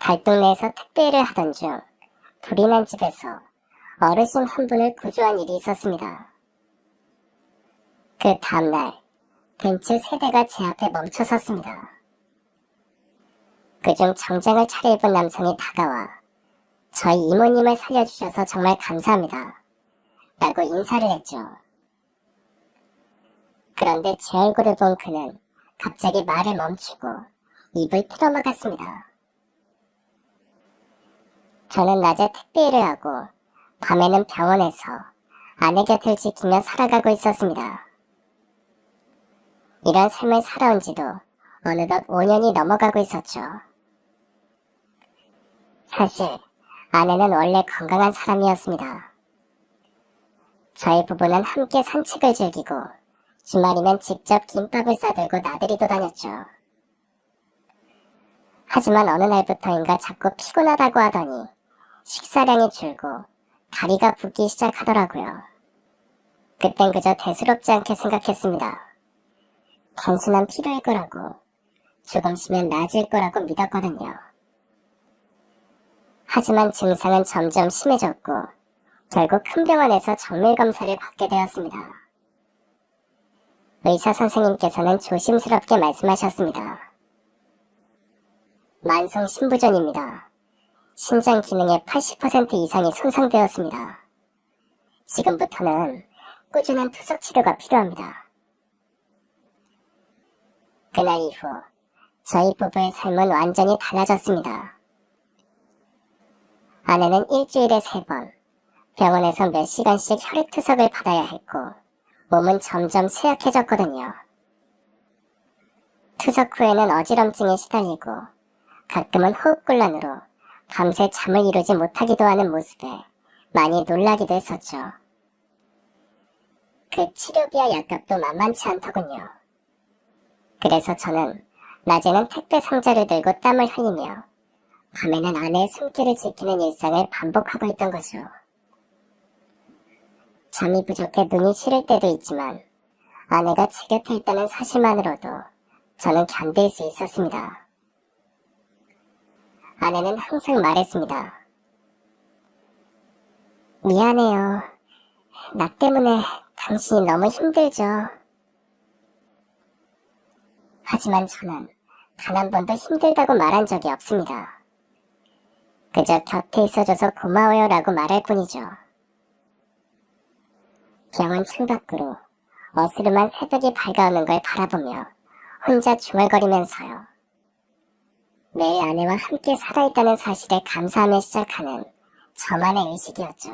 달동네에서 택배일을 하던 중 불이 난 집에서 어르신 한 분을 구조한 일이 있었습니다. 그 다음날 벤츠 3대가 제 앞에 멈춰 섰습니다. 그중 정장을 차려입은 남성이 다가와 저희 이모님을 살려주셔서 정말 감사합니다 라고 인사를 했죠. 그런데 제 얼굴을 본 그는 갑자기 말을 멈추고 입을 틀어막았습니다. 저는 낮에 택배 일을 하고 밤에는 병원에서 아내 곁을 지키며 살아가고 있었습니다. 이런 삶을 살아온 지도 어느덧 5년이 넘어가고 있었죠. 사실 아내는 원래 건강한 사람이었습니다. 저희 부부는 함께 산책을 즐기고 주말이면 직접 김밥을 싸들고 나들이도 다녔죠. 하지만 어느 날부터인가 자꾸 피곤하다고 하더니 식사량이 줄고 다리가 붓기 시작하더라고요. 그땐 그저 대수롭지 않게 생각했습니다. 단순한 피로일 거라고, 조금 쉬면 나아질 거라고 믿었거든요. 하지만 증상은 점점 심해졌고 결국 큰 병원에서 정밀검사를 받게 되었습니다. 의사 선생님께서는 조심스럽게 말씀하셨습니다. 만성 신부전입니다. 신장 기능의 80% 이상이 손상되었습니다. 지금부터는 꾸준한 투석 치료가 필요합니다. 그날 이후 저희 부부의 삶은 완전히 달라졌습니다. 아내는 일주일에 3번 병원에서 몇 시간씩 혈액투석을 받아야 했고 몸은 점점 쇠약해졌거든요. 투석 후에는 어지럼증에 시달리고 가끔은 호흡곤란으로 밤새 잠을 이루지 못하기도 하는 모습에 많이 놀라기도 했었죠. 그 치료비와 약값도 만만치 않더군요. 그래서 저는 낮에는 택배 상자를 들고 땀을 흘리며 밤에는 아내의 숨결을 지키는 일상을 반복하고 있던 거죠. 잠이 부족해 눈이 시릴 때도 있지만 아내가 제 곁에 있다는 사실만으로도 저는 견딜 수 있었습니다. 아내는 항상 말했습니다. 미안해요. 나 때문에 당신이 너무 힘들죠. 하지만 저는 단 한 번도 힘들다고 말한 적이 없습니다. 그저 곁에 있어줘서 고마워요 라고 말할 뿐이죠. 병원 창밖으로 어스름한 새벽이 밝아오는 걸 바라보며 혼자 중얼거리면서요. 매일 아내와 함께 살아있다는 사실에 감사하며 시작하는 저만의 의식이었죠.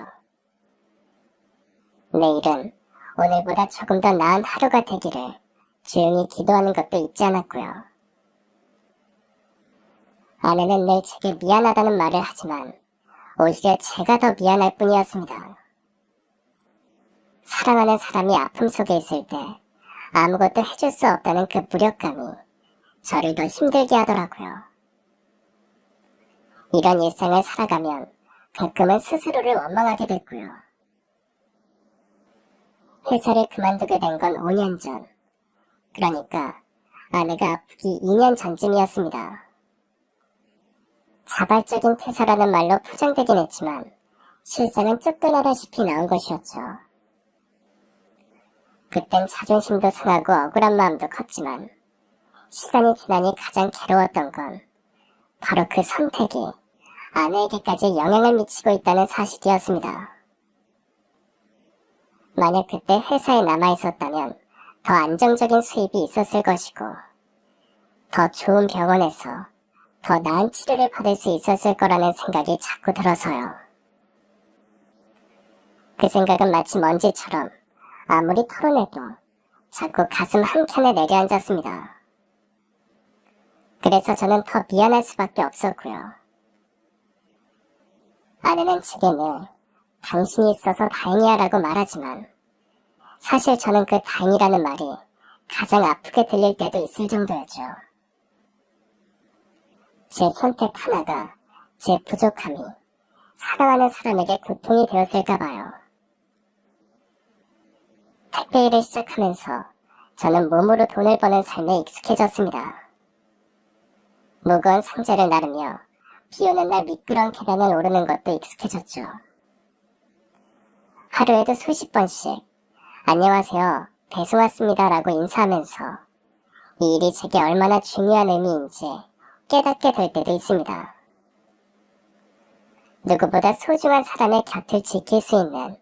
내일은 오늘보다 조금 더 나은 하루가 되기를 조용히 기도하는 것도 잊지 않았고요. 아내는 늘 제게 미안하다는 말을 하지만 오히려 제가 더 미안할 뿐이었습니다. 사랑하는 사람이 아픔 속에 있을 때 아무것도 해줄 수 없다는 그 무력감이 저를 더 힘들게 하더라고요. 이런 일상을 살아가면 가끔은 스스로를 원망하게 됐고요. 회사를 그만두게 된 건 5년 전, 그러니까 아내가 아프기 2년 전쯤이었습니다. 자발적인 퇴사라는 말로 포장되긴 했지만 실상은 쫓겨나다시피 나온 것이었죠. 그땐 자존심도 상하고 억울한 마음도 컸지만 시간이 지나니 가장 괴로웠던 건 바로 그 선택이 아내에게까지 영향을 미치고 있다는 사실이었습니다. 만약 그때 회사에 남아있었다면 더 안정적인 수입이 있었을 것이고 더 좋은 병원에서 더 나은 치료를 받을 수 있었을 거라는 생각이 자꾸 들어서요. 그 생각은 마치 먼지처럼 아무리 털어내도 자꾸 가슴 한켠에 내려앉았습니다. 그래서 저는 더 미안할 수밖에 없었고요. 아내는 제게 늘 당신이 있어서 다행이야 라고 말하지만 사실 저는 그 다행이라는 말이 가장 아프게 들릴 때도 있을 정도였죠. 제 선택 하나가 제 부족함이 사랑하는 사람에게 고통이 되었을까봐요. 택배 일을 시작하면서 저는 몸으로 돈을 버는 삶에 익숙해졌습니다. 무거운 상자를 나르며 비 오는 날 미끄러운 계단을 오르는 것도 익숙해졌죠. 하루에도 수십 번씩 안녕하세요, 배송 왔습니다 라고 인사하면서 이 일이 제게 얼마나 중요한 의미인지 깨닫게 될 때도 있습니다. 누구보다 소중한 사람의 곁을 지킬 수 있는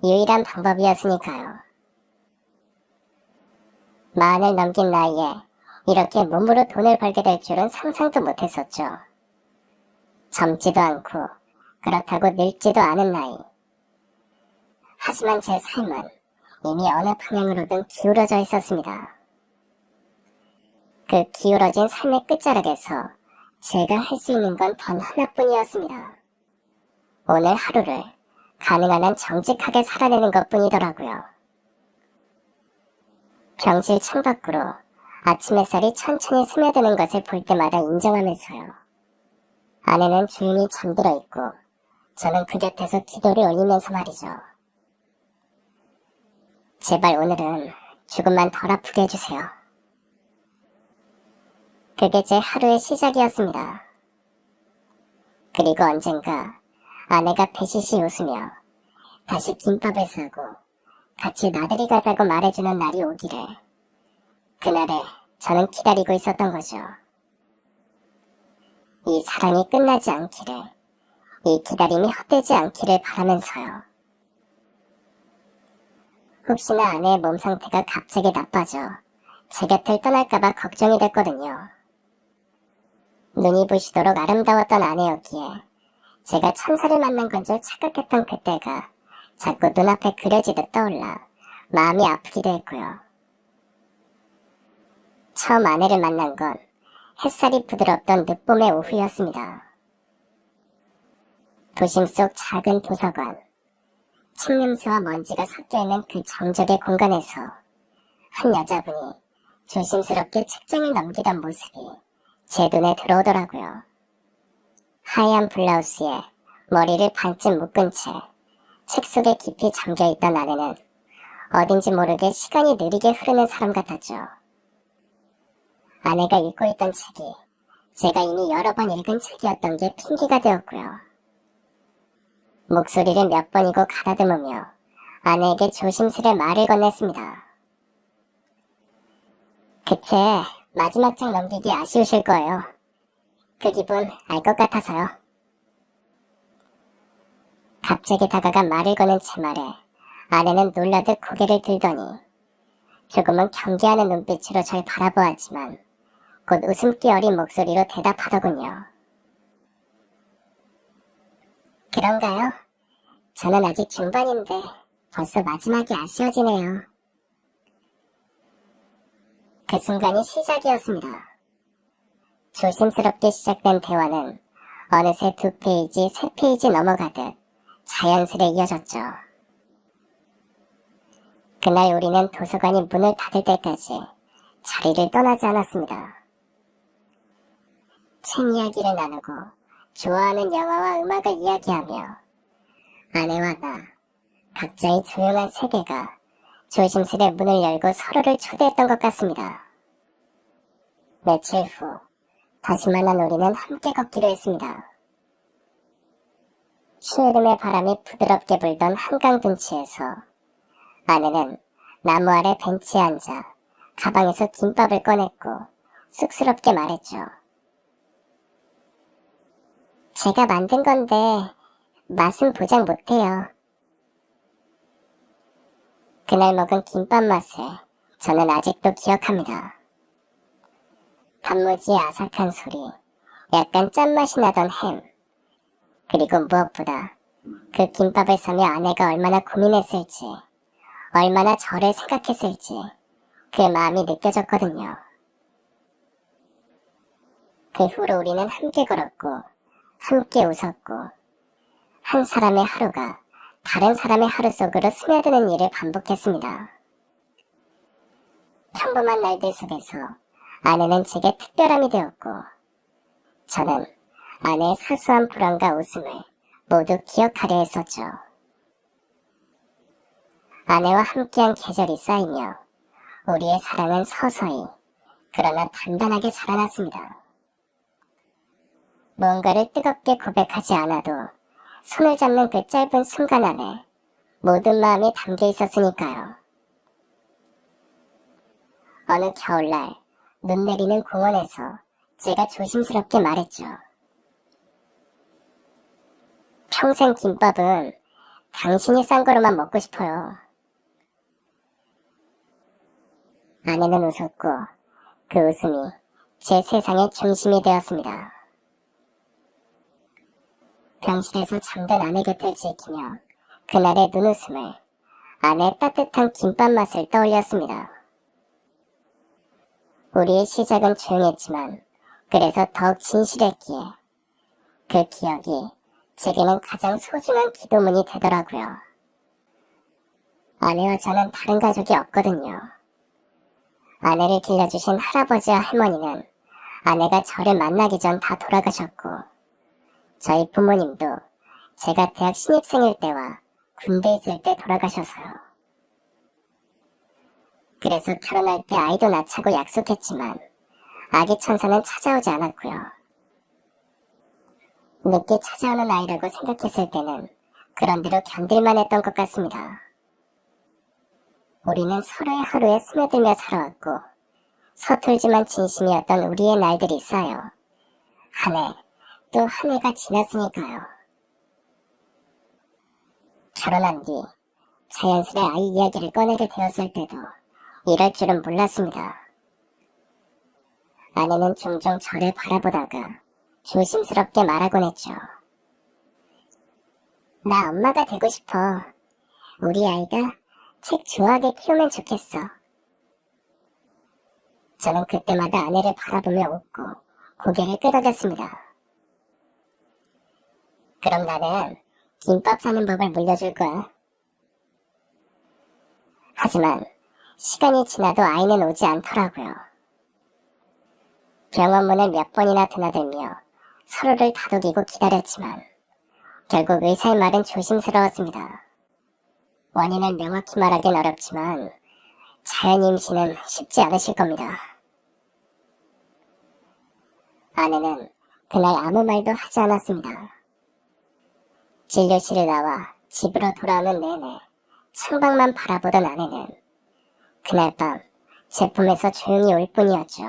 유일한 방법이었으니까요. 40을 넘긴 나이에 이렇게 몸으로 돈을 벌게 될 줄은 상상도 못했었죠. 젊지도 않고 그렇다고 늙지도 않은 나이. 하지만 제 삶은 이미 어느 방향으로든 기울어져 있었습니다. 그 기울어진 삶의 끝자락에서 제가 할 수 있는 건 단 하나뿐이었습니다. 오늘 하루를 가능한 한 정직하게 살아내는 것뿐이더라고요. 병실 창밖으로 아침 햇살이 천천히 스며드는 것을 볼 때마다 인정하면서요. 아내는 조용히 잠들어 있고 저는 그 곁에서 기도를 올리면서 말이죠. 제발 오늘은 조금만 덜 아프게 해주세요. 그게 제 하루의 시작이었습니다. 그리고 언젠가 아내가 배시시 웃으며 다시 김밥을 싸고 같이 나들이 가자고 말해주는 날이 오기를, 그날에 저는 기다리고 있었던 거죠. 이 사랑이 끝나지 않기를, 이 기다림이 헛되지 않기를 바라면서요. 혹시나 아내의 몸 상태가 갑자기 나빠져 제 곁을 떠날까봐 걱정이 됐거든요. 눈이 부시도록 아름다웠던 아내였기에 제가 천사를 만난 건 줄 착각했던 그때가 자꾸 눈앞에 그려지듯 떠올라 마음이 아프기도 했고요. 처음 아내를 만난 건 햇살이 부드럽던 늦봄의 오후였습니다. 도심 속 작은 도서관, 칡냄새와 먼지가 섞여있는 그 정적의 공간에서 한 여자분이 조심스럽게 책장을 넘기던 모습이 제 눈에 들어오더라고요. 하얀 블라우스에 머리를 반쯤 묶은 채 책 속에 깊이 잠겨있던 아내는 어딘지 모르게 시간이 느리게 흐르는 사람 같았죠. 아내가 읽고 있던 책이 제가 이미 여러 번 읽은 책이었던 게 핑계가 되었고요. 목소리를 몇 번이고 가다듬으며 아내에게 조심스레 말을 건넸습니다. 그 책 마지막 장 넘기기 아쉬우실 거예요. 그 기분 알 것 같아서요. 갑자기 다가가 말을 거는 제 말에 아내는 놀라듯 고개를 들더니 조금은 경계하는 눈빛으로 절 바라보았지만 곧 웃음기 어린 목소리로 대답하더군요. 그런가요? 저는 아직 중반인데 벌써 마지막이 아쉬워지네요. 그 순간이 시작이었습니다. 조심스럽게 시작된 대화는 어느새 2페이지, 3페이지 넘어가듯 자연스레 이어졌죠. 그날 우리는 도서관이 문을 닫을 때까지 자리를 떠나지 않았습니다. 책 이야기를 나누고 좋아하는 영화와 음악을 이야기하며 아내와 나, 각자의 조용한 세계가 조심스레 문을 열고 서로를 초대했던 것 같습니다. 며칠 후 다시 만난 우리는 함께 걷기로 했습니다. 추여름의 바람이 부드럽게 불던 한강 둔치에서 아내는 나무 아래 벤치에 앉아 가방에서 김밥을 꺼냈고 쑥스럽게 말했죠. 제가 만든 건데 맛은 보장 못해요. 그날 먹은 김밥 맛을 저는 아직도 기억합니다. 단무지의 아삭한 소리, 약간 짠맛이 나던 햄, 그리고 무엇보다 그 김밥을 싸며 아내가 얼마나 고민했을지, 얼마나 저를 생각했을지 그 마음이 느껴졌거든요. 그 후로 우리는 함께 걸었고 함께 웃었고 한 사람의 하루가 다른 사람의 하루 속으로 스며드는 일을 반복했습니다. 평범한 날들 속에서 아내는 제게 특별함이 되었고 저는 아내의 사소한 불안과 웃음을 모두 기억하려 했었죠. 아내와 함께한 계절이 쌓이며 우리의 사랑은 서서히 그러나 단단하게 자라났습니다. 무언가를 뜨겁게 고백하지 않아도 손을 잡는 그 짧은 순간 안에 모든 마음이 담겨 있었으니까요. 어느 겨울날 눈 내리는 공원에서 제가 조심스럽게 말했죠. 평생 김밥은 당신이 싼 거로만 먹고 싶어요. 아내는 웃었고 그 웃음이 제 세상의 중심이 되었습니다. 병실에서 잠든 아내 곁을 지키며 그날의 눈웃음을, 아내의 따뜻한 김밥 맛을 떠올렸습니다. 우리의 시작은 조용했지만 그래서 더욱 진실했기에 그 기억이 제게는 가장 소중한 기도문이 되더라고요. 아내와 저는 다른 가족이 없거든요. 아내를 길러주신 할아버지와 할머니는 아내가 저를 만나기 전 다 돌아가셨고, 저희 부모님도 제가 대학 신입생일 때와 군대에 있을 때 돌아가셔서요. 그래서 결혼할 때 아이도 낳자고 약속했지만 아기 천사는 찾아오지 않았고요. 늦게 찾아오는 아이라고 생각했을 때는 그런대로 견딜만 했던 것 같습니다. 우리는 서로의 하루에 스며들며 살아왔고 서툴지만 진심이었던 우리의 날들이 쌓여 한 해 또 한 해가 지났으니까요. 결혼한 뒤 자연스레 아이 이야기를 꺼내게 되었을 때도 이럴 줄은 몰랐습니다. 아내는 종종 저를 바라보다가 조심스럽게 말하곤 했죠. 나 엄마가 되고 싶어. 우리 아이가 책 좋아하게 키우면 좋겠어. 저는 그때마다 아내를 바라보며 웃고 고개를 끄덕였습니다. 그럼 나는 김밥 사는 법을 물려줄 거야. 하지만 시간이 지나도 아이는 오지 않더라고요. 병원 문을 몇 번이나 드나들며 서로를 다독이고 기다렸지만 결국 의사의 말은 조심스러웠습니다. 원인을 명확히 말하긴 어렵지만 자연 임신은 쉽지 않으실 겁니다. 아내는 그날 아무 말도 하지 않았습니다. 진료실을 나와 집으로 돌아오는 내내 창밖만 바라보던 아내는 그날 밤 제 품에서 조용히 울 뿐이었죠.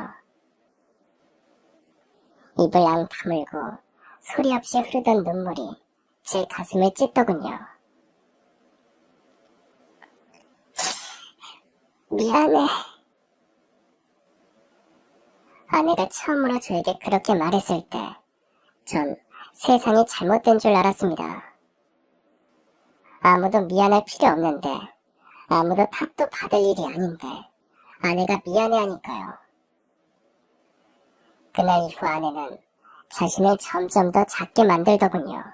입을 양 다물고 소리 없이 흐르던 눈물이 제 가슴을 찢더군요. 미안해. 아내가 처음으로 저에게 그렇게 말했을 때 전 세상이 잘못된 줄 알았습니다. 아무도 미안할 필요 없는데, 아무도 탓도 받을 일이 아닌데 아내가 미안해하니까요. 그날 이후 아내는 자신을 점점 더 작게 만들더군요.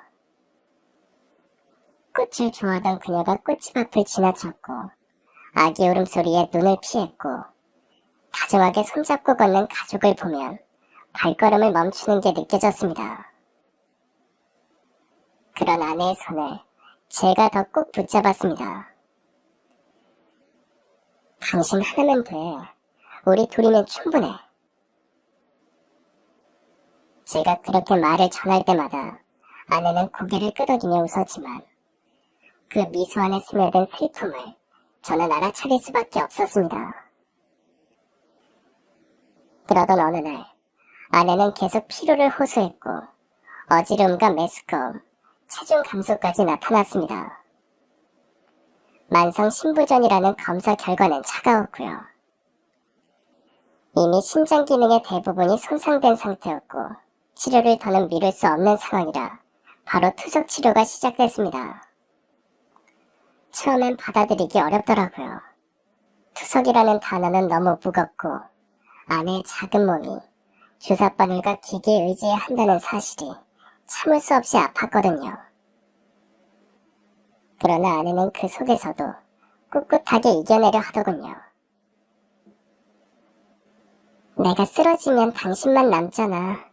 꽃을 좋아하던 그녀가 꽃집 앞을 지나쳤고 아기 울음소리에 눈을 피했고 다정하게 손잡고 걷는 가족을 보면 발걸음을 멈추는 게 느껴졌습니다. 그런 아내의 손을 제가 더 꼭 붙잡았습니다. 당신 하나면 돼. 우리 둘이면 충분해. 제가 그렇게 말을 전할 때마다 아내는 고개를 끄덕이며 웃었지만 그 미소 안에 스며든 슬픔을 저는 알아차릴 수밖에 없었습니다. 그러던 어느 날 아내는 계속 피로를 호소했고 어지러움과 메스꺼움, 체중 감소까지 나타났습니다. 만성 신부전이라는 검사 결과는 차가웠고요. 이미 심장 기능의 대부분이 손상된 상태였고 치료를 더는 미룰 수 없는 상황이라 바로 투석 치료가 시작됐습니다. 처음엔 받아들이기 어렵더라고요. 투석이라는 단어는 너무 무겁고 아내의 작은 몸이 주사바늘과 기계에 의지해야 한다는 사실이 참을 수 없이 아팠거든요. 그러나 아내는 그 속에서도 꿋꿋하게 이겨내려 하더군요. 내가 쓰러지면 당신만 남잖아.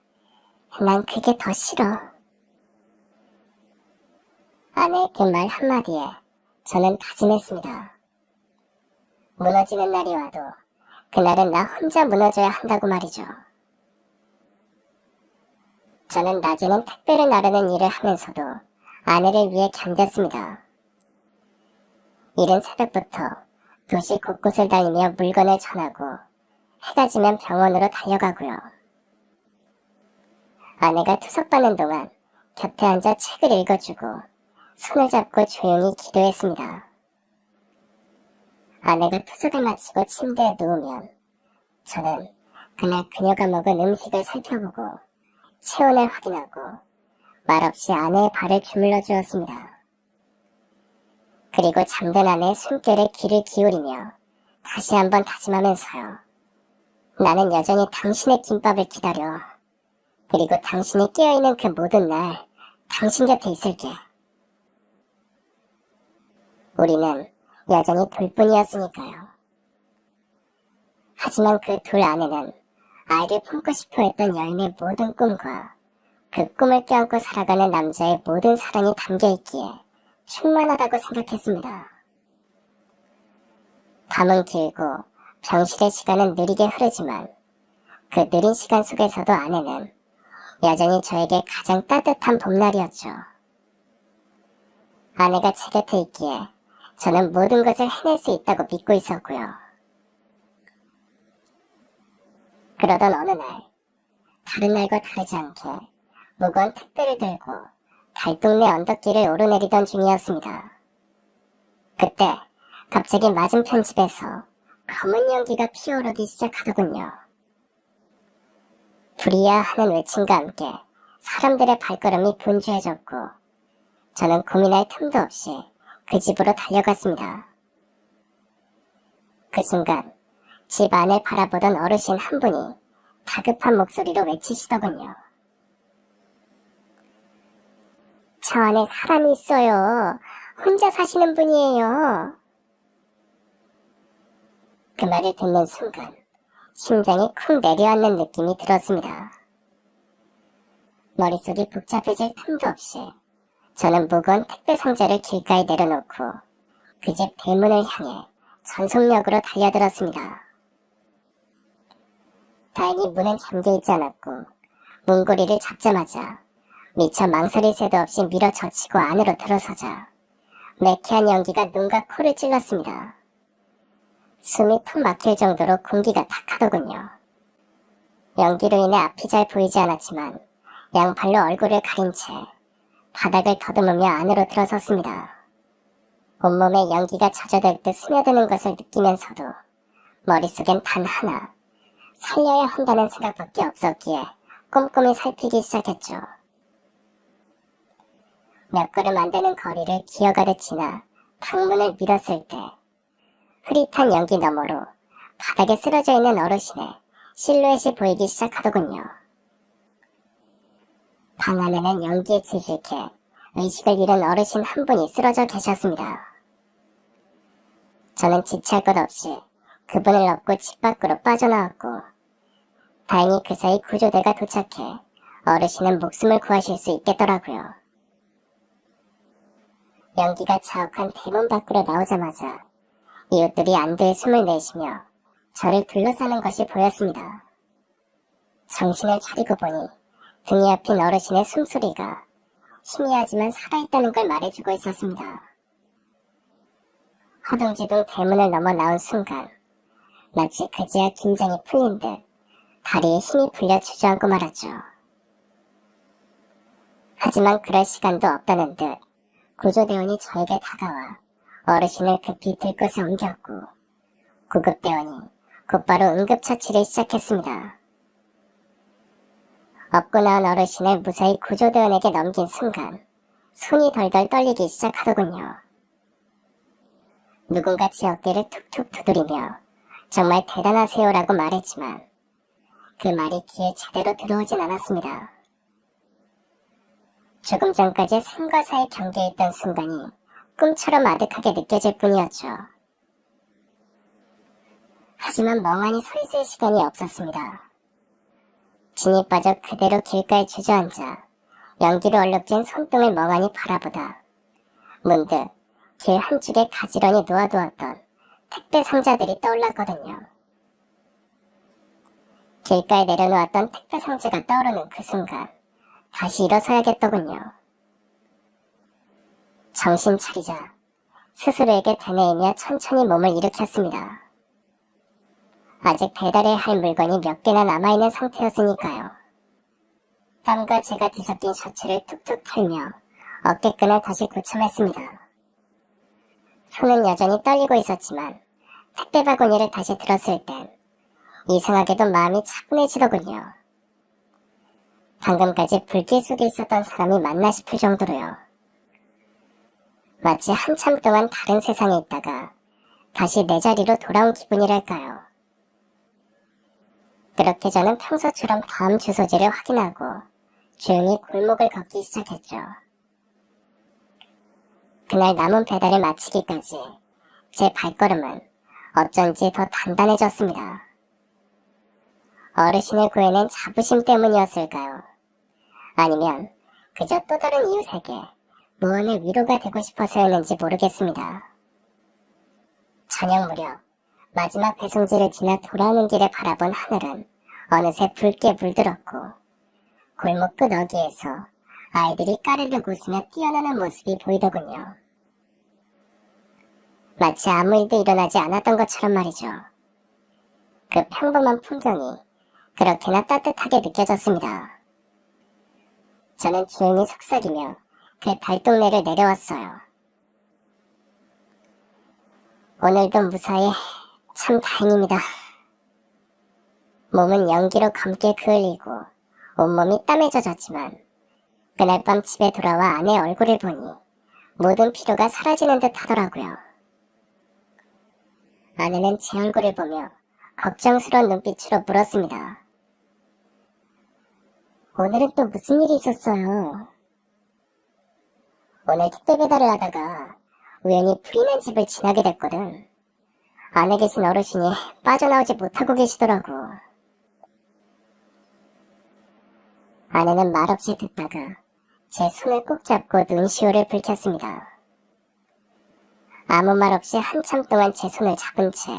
난 그게 더 싫어. 아내의 그 말 한마디에 저는 다짐했습니다. 무너지는 날이 와도 그날은 나 혼자 무너져야 한다고 말이죠. 저는 낮에는 택배를 나르는 일을 하면서도 아내를 위해 견뎠습니다. 이른 새벽부터 도시 곳곳을 다니며 물건을 전하고 해가 지면 병원으로 달려가고요. 아내가 투석받는 동안 곁에 앉아 책을 읽어주고 손을 잡고 조용히 기도했습니다. 아내가 투석을 마치고 침대에 누우면 저는 그날 그녀가 먹은 음식을 살펴보고 체온을 확인하고 말없이 아내의 발을 주물러 주었습니다. 그리고 잠든 아내의 숨결에 귀를 기울이며 다시 한번 다짐하면서요. 나는 여전히 당신의 김밥을 기다려. 그리고 당신이 깨어있는 그 모든 날 당신 곁에 있을게. 우리는 여전히 둘뿐이었으니까요. 하지만 그 둘 안에는 아이를 품고 싶어 했던 여인의 모든 꿈과 그 꿈을 껴안고 살아가는 남자의 모든 사랑이 담겨있기에 충만하다고 생각했습니다. 밤은 길고 병실의 시간은 느리게 흐르지만 그 느린 시간 속에서도 아내는 여전히 저에게 가장 따뜻한 봄날이었죠. 아내가 제 곁에 있기에 저는 모든 것을 해낼 수 있다고 믿고 있었고요. 그러던 어느 날, 다른 날과 다르지 않게 무거운 택배를 들고 달동네 언덕길을 오르내리던 중이었습니다. 그때 갑자기 맞은편 집에서 검은 연기가 피어오르기 시작하더군요. 불이야 하는 외침과 함께 사람들의 발걸음이 분주해졌고 저는 고민할 틈도 없이 그 집으로 달려갔습니다. 그 순간 집 안을 바라보던 어르신 한 분이 다급한 목소리로 외치시더군요. 저 안에 사람이 있어요. 혼자 사시는 분이에요. 그 말을 듣는 순간 심장이 쿵 내려앉는 느낌이 들었습니다. 머릿속이 복잡해질 틈도 없이 저는 무거운 택배 상자를 길가에 내려놓고 그 집 대문을 향해 전속력으로 달려들었습니다. 다행히 문은 잠겨있지 않았고 문고리를 잡자마자 미처 망설일 새도 없이 밀어젖히고 안으로 들어서자 매캐한 연기가 눈과 코를 찔렀습니다. 숨이 턱 막힐 정도로 공기가 탁하더군요. 연기로 인해 앞이 잘 보이지 않았지만 양팔로 얼굴을 가린 채 바닥을 더듬으며 안으로 들어섰습니다. 온몸에 연기가 젖어들 듯 스며드는 것을 느끼면서도 머릿속엔 단 하나, 살려야 한다는 생각밖에 없었기에 꼼꼼히 살피기 시작했죠. 몇 걸음 안 되는 거리를 기어가듯 지나 방문을 밀었을 때 흐릿한 연기 너머로 바닥에 쓰러져 있는 어르신의 실루엣이 보이기 시작하더군요. 방 안에는 연기에 질질해 의식을 잃은 어르신 한 분이 쓰러져 계셨습니다. 저는 지체할 것 없이 그분을 업고 집 밖으로 빠져나왔고 다행히 그 사이 구조대가 도착해 어르신은 목숨을 구하실 수 있겠더라고요. 연기가 자욱한 대문 밖으로 나오자마자 이웃들이 안도의 숨을 내쉬며 저를 둘러싸는 것이 보였습니다. 정신을 차리고 보니 등이 앞인 어르신의 숨소리가 희미하지만 살아있다는 걸 말해주고 있었습니다. 허둥지둥 대문을 넘어 나온 순간 마치 그제야 긴장이 풀린 듯 다리에 힘이 풀려 주저앉고 말았죠. 하지만 그럴 시간도 없다는 듯 구조대원이 저에게 다가와 어르신을 급히 들것에 옮겼고 구급대원이 곧바로 응급처치를 시작했습니다. 업고 나온 어르신을 무사히 구조대원에게 넘긴 순간 손이 덜덜 떨리기 시작하더군요. 누군가 제 어깨를 툭툭 두드리며 정말 대단하세요라고 말했지만 그 말이 귀에 제대로 들어오진 않았습니다. 조금 전까지 삶과 사의 경계에 있던 순간이 꿈처럼 아득하게 느껴질 뿐이었죠. 하지만 멍하니 서 있을 시간이 없었습니다. 진이 빠져 그대로 길가에 주저앉아 연기로 얼룩진 손등을 멍하니 바라보다 문득 길 한쪽에 가지런히 놓아두었던 택배 상자들이 떠올랐거든요. 길가에 내려놓았던 택배 상자가 떠오르는 그 순간 다시 일어서야겠더군요. 정신 차리자 스스로에게 되뇌이며 천천히 몸을 일으켰습니다. 아직 배달해야 할 물건이 몇 개나 남아있는 상태였으니까요. 땀과 제가 뒤섞인 셔츠를 툭툭 털며 어깨끈을 다시 고침했습니다. 손은 여전히 떨리고 있었지만 택배 바구니를 다시 들었을 땐 이상하게도 마음이 차분해지더군요. 방금까지 불길 속에 있었던 사람이 맞나 싶을 정도로요. 마치 한참 동안 다른 세상에 있다가 다시 내 자리로 돌아온 기분이랄까요. 그렇게 저는 평소처럼 다음 주소지를 확인하고 조용히 골목을 걷기 시작했죠. 그날 남은 배달을 마치기까지 제 발걸음은 어쩐지 더 단단해졌습니다. 어르신을 구해낸 자부심 때문이었을까요? 아니면 그저 또 다른 이웃에게 무언의 위로가 되고 싶어서였는지 모르겠습니다. 저녁 무렵 마지막 배송지를 지나 돌아오는 길에 바라본 하늘은 어느새 붉게 물들었고 골목 끝 어귀에서 아이들이 까르르 웃으며 뛰어노는 모습이 보이더군요. 마치 아무 일도 일어나지 않았던 것처럼 말이죠. 그 평범한 풍경이 그렇게나 따뜻하게 느껴졌습니다. 저는 조용히 속삭이며 그 달동네를 내려왔어요. 오늘도 무사히 참 다행입니다. 몸은 연기로 검게 그을리고 온몸이 땀에 젖었지만 그날 밤 집에 돌아와 아내 얼굴을 보니 모든 피로가 사라지는 듯 하더라고요. 아내는 제 얼굴을 보며 걱정스러운 눈빛으로 물었습니다. 오늘은 또 무슨 일이 있었어요? 오늘 택배 배달을 하다가 우연히 부인한 집을 지나게 됐거든. 안에 계신 어르신이 빠져나오지 못하고 계시더라고. 아내는 말없이 듣다가 제 손을 꼭 잡고 눈시울을 붉혔습니다. 아무 말 없이 한참 동안 제 손을 잡은 채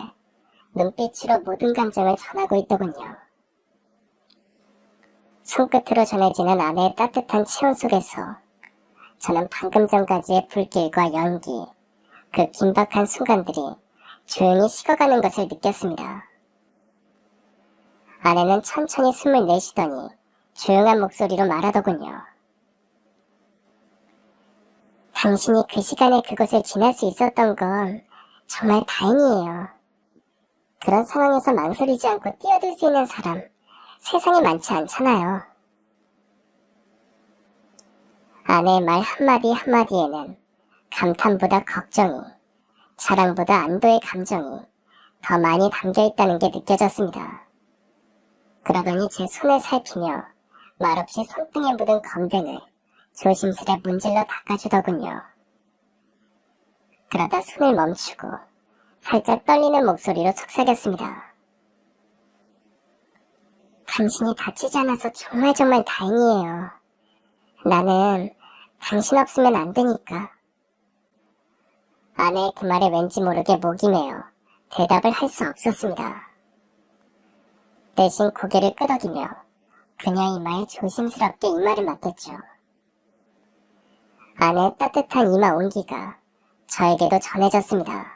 눈빛으로 모든 감정을 전하고 있더군요. 손끝으로 전해지는 아내의 따뜻한 체온 속에서 저는 방금 전까지의 불길과 연기, 그 긴박한 순간들이 조용히 식어가는 것을 느꼈습니다. 아내는 천천히 숨을 내쉬더니 조용한 목소리로 말하더군요. 당신이 그 시간에 그곳을 지날 수 있었던 건 정말 다행이에요. 그런 상황에서 망설이지 않고 뛰어들 수 있는 사람 세상에 많지 않잖아요. 아내의 말 한마디 한마디에는 감탄보다 걱정이, 자랑보다 안도의 감정이 더 많이 담겨있다는 게 느껴졌습니다. 그러더니 제 손을 살피며 말없이 손등에 묻은 검댕을 조심스레 문질러 닦아주더군요. 그러다 손을 멈추고 살짝 떨리는 목소리로 속삭였습니다. 당신이 다치지 않아서 정말 다행이에요. 나는 당신 없으면 안 되니까. 아내의 그 말에 왠지 모르게 목이 메어 대답을 할 수 없었습니다. 대신 고개를 끄덕이며 그녀의 이마에 조심스럽게 이마를 맞댔죠. 아내의 따뜻한 이마 온기가 저에게도 전해졌습니다.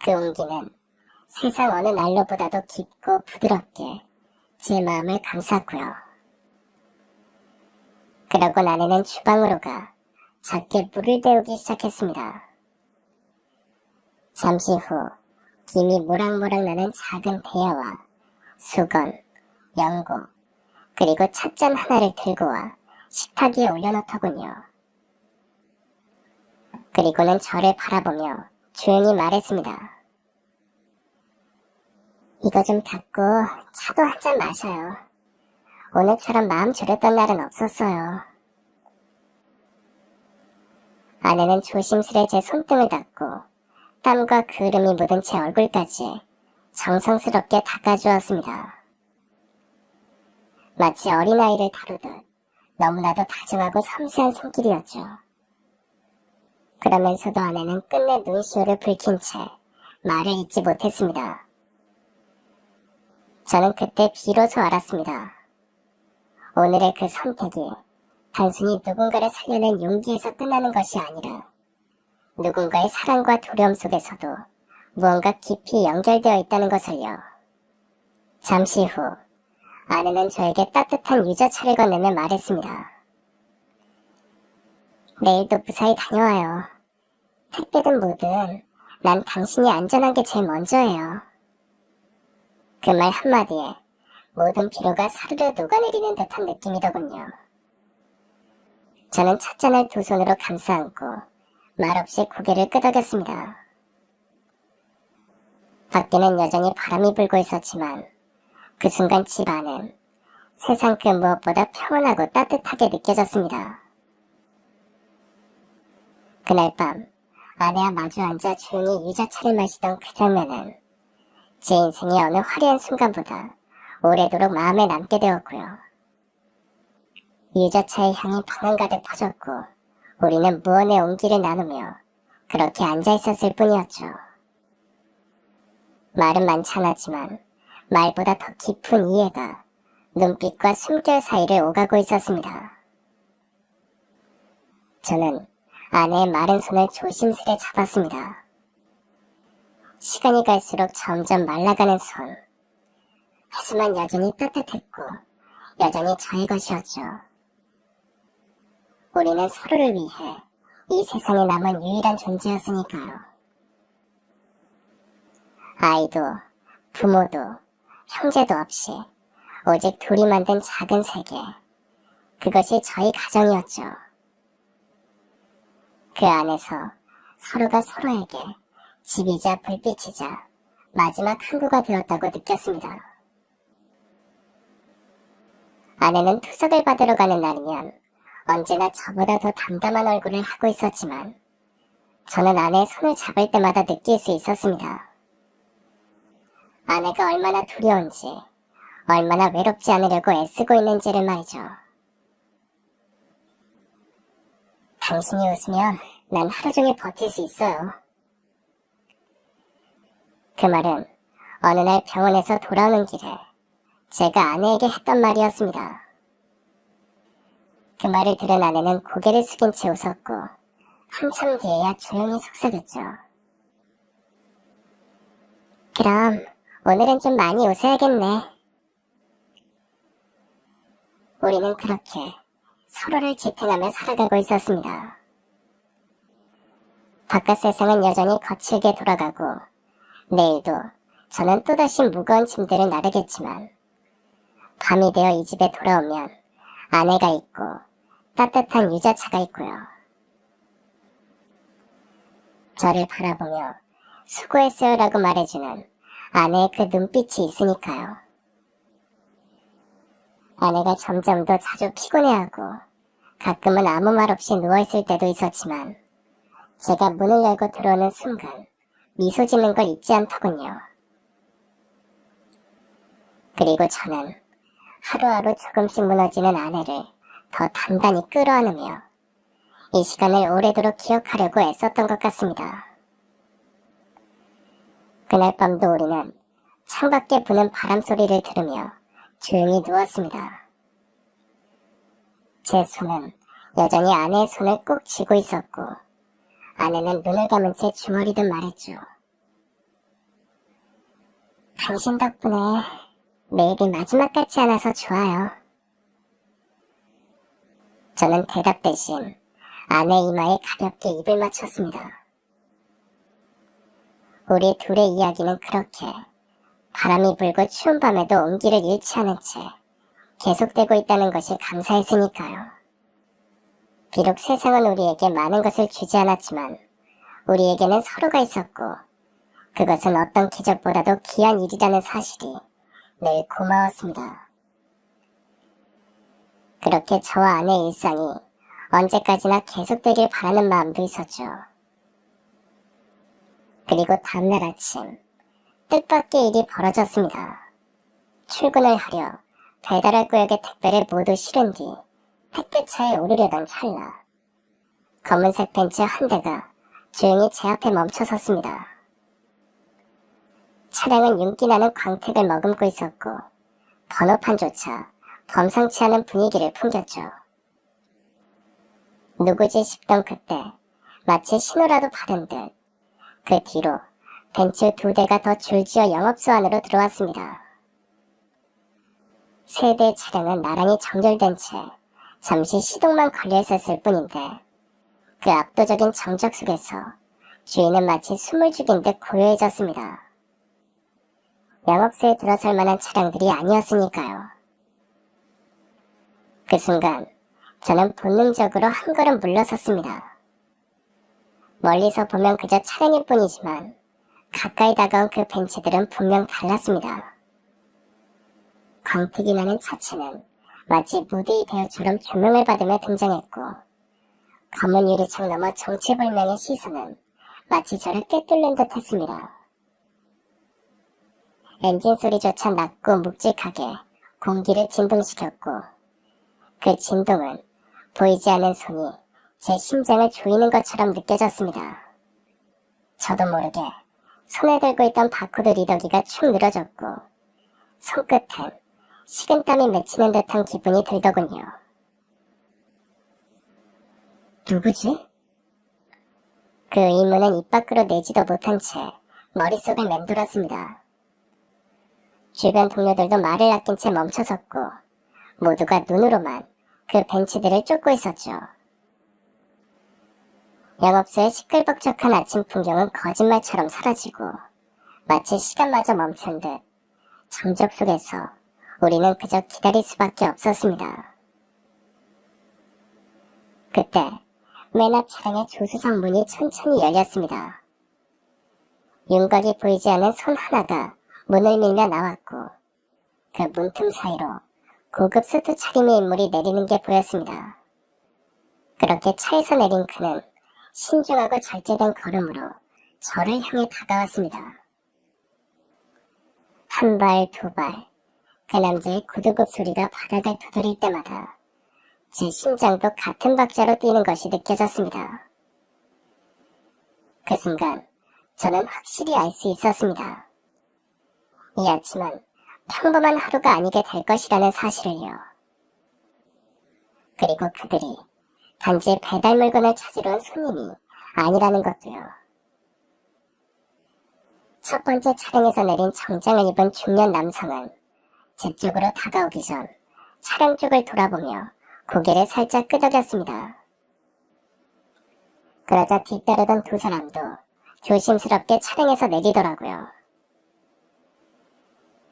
그 온기는 세상 어느 난로보다도 깊고 부드럽게 제 마음을 감쌌고요. 그러고 아내는 주방으로 가 작게 물을 데우기 시작했습니다. 잠시 후 김이 모락모락 나는 작은 대야와 수건, 연고, 그리고 찻잔 하나를 들고 와 식탁 위에 올려놓더군요. 그리고는 저를 바라보며 조용히 말했습니다. 이거 좀 닦고 차도 한 잔 마셔요. 오늘처럼 마음 졸였던 날은 없었어요. 아내는 조심스레 제 손등을 닦고 땀과 그을음이 묻은 제 얼굴까지 정성스럽게 닦아주었습니다. 마치 어린아이를 다루듯 너무나도 다정하고 섬세한 손길이었죠. 그러면서도 아내는 끝내 눈시울을 붉힌 채 말을 잇지 못했습니다. 저는 그때 비로소 알았습니다. 오늘의 그 선택이 단순히 누군가를 살려낸 용기에서 끝나는 것이 아니라 누군가의 사랑과 두려움 속에서도 무언가 깊이 연결되어 있다는 것을요. 잠시 후 아내는 저에게 따뜻한 유자차를 건네며 말했습니다. 내일도 무사히 다녀와요. 택배든 뭐든 난 당신이 안전한 게 제일 먼저예요. 그 말 한마디에 모든 피로가 사르르 녹아내리는 듯한 느낌이더군요. 저는 첫 잔을 두 손으로 감싸 안고 말없이 고개를 끄덕였습니다. 밖에는 여전히 바람이 불고 있었지만 그 순간 집 안은 세상 그 무엇보다 평온하고 따뜻하게 느껴졌습니다. 그날 밤 아내와 마주 앉아 조용히 유자차를 마시던 그 장면은 제 인생의 어느 화려한 순간보다 오래도록 마음에 남게 되었고요. 유자차의 향이 방 안 가득 퍼졌고 우리는 무언의 온기를 나누며 그렇게 앉아있었을 뿐이었죠. 말은 많지 않았지만 말보다 더 깊은 이해가 눈빛과 숨결 사이를 오가고 있었습니다. 저는 아내의 마른 손을 조심스레 잡았습니다. 시간이 갈수록 점점 말라가는 손. 하지만 여전히 따뜻했고 여전히 저의 것이었죠. 우리는 서로를 위해 이 세상에 남은 유일한 존재였으니까요. 아이도 부모도 형제도 없이 오직 둘이 만든 작은 세계. 그것이 저희 가정이었죠. 그 안에서 서로가 서로에게 집이자 불빛이자 마지막 항구가 되었다고 느꼈습니다. 아내는 투석을 받으러 가는 날이면 언제나 저보다 더 담담한 얼굴을 하고 있었지만 저는 아내의 손을 잡을 때마다 느낄 수 있었습니다. 아내가 얼마나 두려운지, 얼마나 외롭지 않으려고 애쓰고 있는지를 말이죠. 당신이 웃으면 난 하루 종일 버틸 수 있어요. 그 말은 어느 날 병원에서 돌아오는 길에 제가 아내에게 했던 말이었습니다. 그 말을 들은 아내는 고개를 숙인 채 웃었고 한참 뒤에야 조용히 속삭였죠. 그럼 오늘은 좀 많이 웃어야겠네. 우리는 그렇게 서로를 지탱하며 살아가고 있었습니다. 바깥 세상은 여전히 거칠게 돌아가고 내일도 저는 또다시 무거운 짐들을 나르겠지만 밤이 되어 이 집에 돌아오면 아내가 있고 따뜻한 유자차가 있고요. 저를 바라보며 수고했어요 라고 말해주는 아내의 그 눈빛이 있으니까요. 아내가 점점 더 자주 피곤해하고 가끔은 아무 말 없이 누워있을 때도 있었지만 제가 문을 열고 들어오는 순간 미소 짓는 걸 잊지 않더군요. 그리고 저는 하루하루 조금씩 무너지는 아내를 더 단단히 끌어안으며 이 시간을 오래도록 기억하려고 애썼던 것 같습니다. 그날 밤도 우리는 창밖에 부는 바람 소리를 들으며 조용히 누웠습니다. 제 손은 여전히 아내의 손을 꼭 쥐고 있었고 아내는 눈을 감은 채 중얼이듯 말했죠. 당신 덕분에 매일이 마지막 같지 않아서 좋아요. 저는 대답 대신 아내 이마에 가볍게 입을 맞췄습니다. 우리 둘의 이야기는 그렇게 바람이 불고 추운 밤에도 온기를 잃지 않은 채 계속되고 있다는 것이 감사했으니까요. 비록 세상은 우리에게 많은 것을 주지 않았지만 우리에게는 서로가 있었고 그것은 어떤 기적보다도 귀한 일이라는 사실이 늘 고마웠습니다. 그렇게 저와 아내의 일상이 언제까지나 계속되길 바라는 마음도 있었죠. 그리고 다음날 아침 뜻밖의 일이 벌어졌습니다. 출근을 하려 배달할 구역의 택배를 모두 실은 뒤 택배차에 오르려던 찰나 검은색 벤츠 한 대가 조용히 제 앞에 멈춰섰습니다. 차량은 윤기나는 광택을 머금고 있었고 번호판조차 범상치 않은 분위기를 풍겼죠. 누구지 싶던 그때 마치 신호라도 받은 듯 그 뒤로 벤츠 2대가 더 줄지어 영업소 안으로 들어왔습니다. 세 대의 차량은 나란히 정렬된 채 잠시 시동만 걸려 있었을 뿐인데 그 압도적인 정적 속에서 주인은 마치 숨을 죽인 듯 고요해졌습니다. 영업소에 들어설 만한 차량들이 아니었으니까요. 그 순간 저는 본능적으로 한 걸음 물러섰습니다. 멀리서 보면 그저 차량일 뿐이지만 가까이 다가온 그 벤츠들은 분명 달랐습니다. 광택이 나는 차체는 마치 무대의 배우처럼 조명을 받으며 등장했고 검은 유리창 너머 정체불명의 시선은 마치 저를 꿰뚫는 듯 했습니다. 엔진 소리조차 낮고 묵직하게 공기를 진동시켰고 그 진동은 보이지 않는 손이 제 심장을 조이는 것처럼 느껴졌습니다. 저도 모르게 손에 들고 있던 바코드 리더기가 축 늘어졌고 손끝엔 식은땀이 맺히는 듯한 기분이 들더군요. 누구지? 그 의문은 입 밖으로 내지도 못한 채 머릿속을 맴돌았습니다. 주변 동료들도 말을 아낀 채 멈춰섰고 모두가 눈으로만 그 벤츠들을 쫓고 있었죠. 영업소의 시끌벅적한 아침 풍경은 거짓말처럼 사라지고 마치 시간마저 멈춘 듯 정적 속에서 우리는 그저 기다릴 수밖에 없었습니다. 그때 맨 앞 차량의 조수석 문이 천천히 열렸습니다. 윤곽이 보이지 않는 손 하나가 문을 밀며 나왔고 그 문틈 사이로 고급 수트 차림의 인물이 내리는 게 보였습니다. 그렇게 차에서 내린 그는 신중하고 절제된 걸음으로 저를 향해 다가왔습니다. 한 발, 두 발, 그 남자의 구두굽 소리가 바닥을 두드릴 때마다 제 심장도 같은 박자로 뛰는 것이 느껴졌습니다. 그 순간 저는 확실히 알 수 있었습니다. 이 아침은 평범한 하루가 아니게 될 것이라는 사실을요. 그리고 그들이 단지 배달 물건을 찾으러 온 손님이 아니라는 것도요. 첫 번째 차량에서 내린 정장을 입은 중년 남성은 제 쪽으로 다가오기 전 차량 쪽을 돌아보며 고개를 살짝 끄덕였습니다. 그러자 뒤따르던 두 사람도 조심스럽게 차량에서 내리더라고요.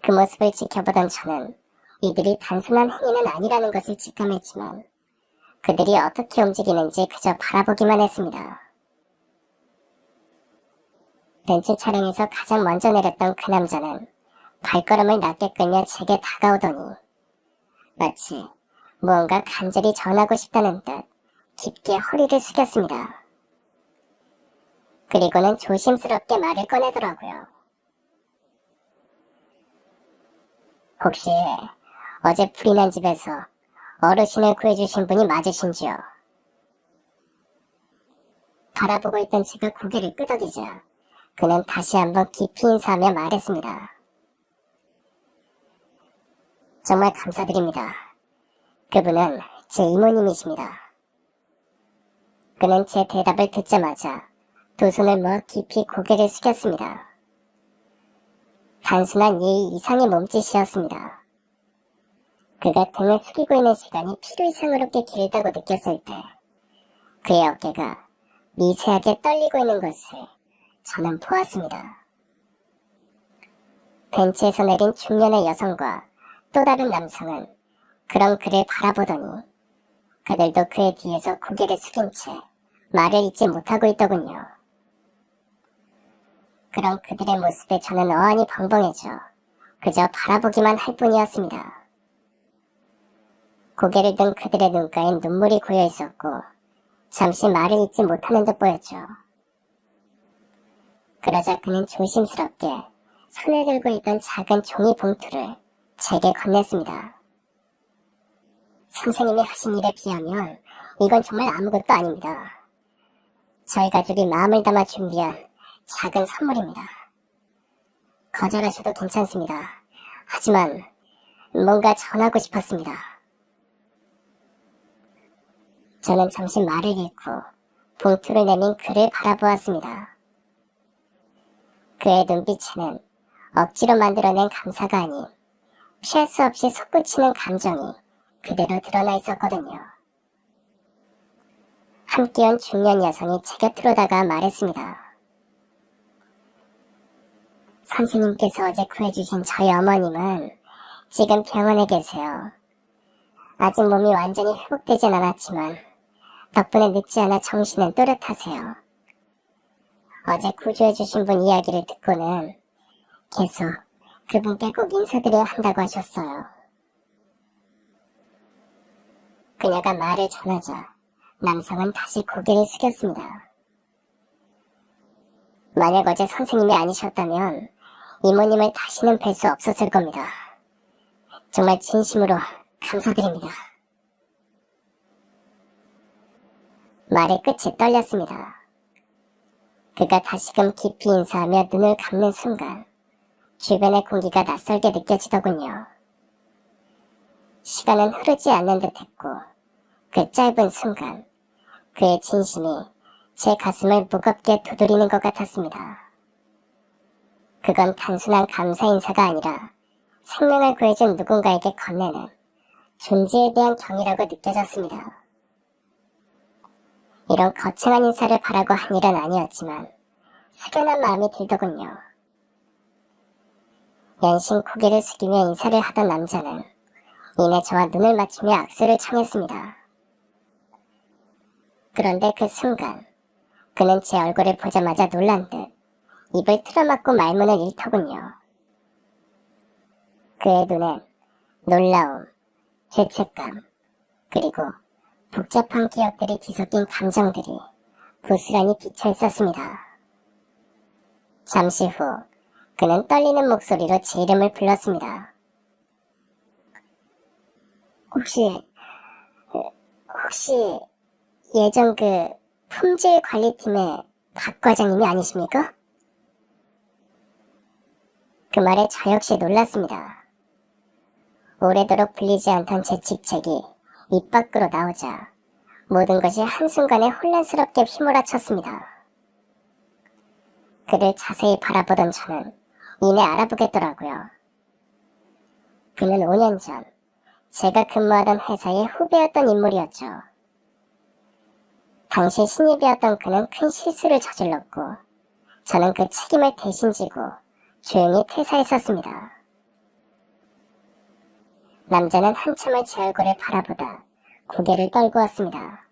그 모습을 지켜보던 저는 이들이 단순한 행위는 아니라는 것을 직감했지만 그들이 어떻게 움직이는지 그저 바라보기만 했습니다. 벤츠 차량에서 가장 먼저 내렸던 그 남자는 발걸음을 낮게 끌며 제게 다가오더니 마치 무언가 간절히 전하고 싶다는 듯 깊게 허리를 숙였습니다. 그리고는 조심스럽게 말을 꺼내더라고요. 혹시 어제 불이 난 집에서 어르신을 구해주신 분이 맞으신지요? 바라보고 있던 제가 고개를 끄덕이자 그는 다시 한번 깊이 인사하며 말했습니다. 정말 감사드립니다. 그분은 제 이모님이십니다. 그는 제 대답을 듣자마자 두 손을 모아 깊이 고개를 숙였습니다. 단순한 예의 이상의 몸짓이었습니다. 그가 등을 숙이고 있는 시간이 필요 이상으로 꽤 길다고 느꼈을 때 그의 어깨가 미세하게 떨리고 있는 것을 저는 보았습니다. 벤치에서 내린 중년의 여성과 또 다른 남성은 그런 그를 바라보더니 그들도 그의 뒤에서 고개를 숙인 채 말을 잇지 못하고 있더군요. 그런 그들의 모습에 저는 어안이 벙벙해져 그저 바라보기만 할 뿐이었습니다. 고개를 든 그들의 눈가엔 눈물이 고여 있었고 잠시 말을 잇지 못하는 듯 보였죠. 그러자 그는 조심스럽게 손에 들고 있던 작은 종이 봉투를 제게 건넸습니다. 선생님이 하신 일에 비하면 이건 정말 아무것도 아닙니다. 저희 가족이 마음을 담아 준비한 작은 선물입니다. 거절하셔도 괜찮습니다. 하지만 뭔가 전하고 싶었습니다. 저는 잠시 말을 잃고 봉투를 내민 그를 바라보았습니다. 그의 눈빛에는 억지로 만들어낸 감사가 아닌 피할 수 없이 솟구치는 감정이 그대로 드러나 있었거든요. 함께 온 중년 여성이 제 곁으로 다가 말했습니다. 선생님께서 어제 구해주신 저희 어머님은 지금 병원에 계세요. 아직 몸이 완전히 회복되진 않았지만 덕분에 늦지 않아 정신은 또렷하세요. 어제 구조해주신 분 이야기를 듣고는 계속 그분께 꼭 인사드려야 한다고 하셨어요. 그녀가 말을 전하자 남성은 다시 고개를 숙였습니다. 만약 어제 선생님이 아니셨다면 이모님을 다시는 뵐 수 없었을 겁니다. 정말 진심으로 감사드립니다. 말의 끝이 떨렸습니다. 그가 다시금 깊이 인사하며 눈을 감는 순간 주변의 공기가 낯설게 느껴지더군요. 시간은 흐르지 않는 듯했고 그 짧은 순간 그의 진심이 제 가슴을 무겁게 두드리는 것 같았습니다. 그건 단순한 감사 인사가 아니라 생명을 구해준 누군가에게 건네는 존재에 대한 경이라고 느껴졌습니다. 이런 거창한 인사를 바라고 한 일은 아니었지만 숙연한 마음이 들더군요. 연신 고개를 숙이며 인사를 하던 남자는 이내 저와 눈을 맞추며 악수를 청했습니다. 그런데 그 순간 그는 제 얼굴을 보자마자 놀란 듯 입을 틀어막고 말문을 잃더군요. 그의 눈엔 놀라움, 죄책감, 그리고 복잡한 기억들이 뒤섞인 감정들이 부스란히 비쳐 있었습니다. 잠시 후 그는 떨리는 목소리로 제 이름을 불렀습니다. 혹시 예전 그 품질관리팀의 박 과장님이 아니십니까? 그 말에 저 역시 놀랐습니다. 오래도록 불리지 않던 제 직책이 입 밖으로 나오자 모든 것이 한순간에 혼란스럽게 휘몰아쳤습니다. 그를 자세히 바라보던 저는 이내 알아보겠더라고요. 그는 5년 전 제가 근무하던 회사의 후배였던 인물이었죠. 당시 신입이었던 그는 큰 실수를 저질렀고 저는 그 책임을 대신 지고 조용히 퇴사했었습니다. 남자는 한참을 제 얼굴을 바라보다 고개를 떨고 왔습니다.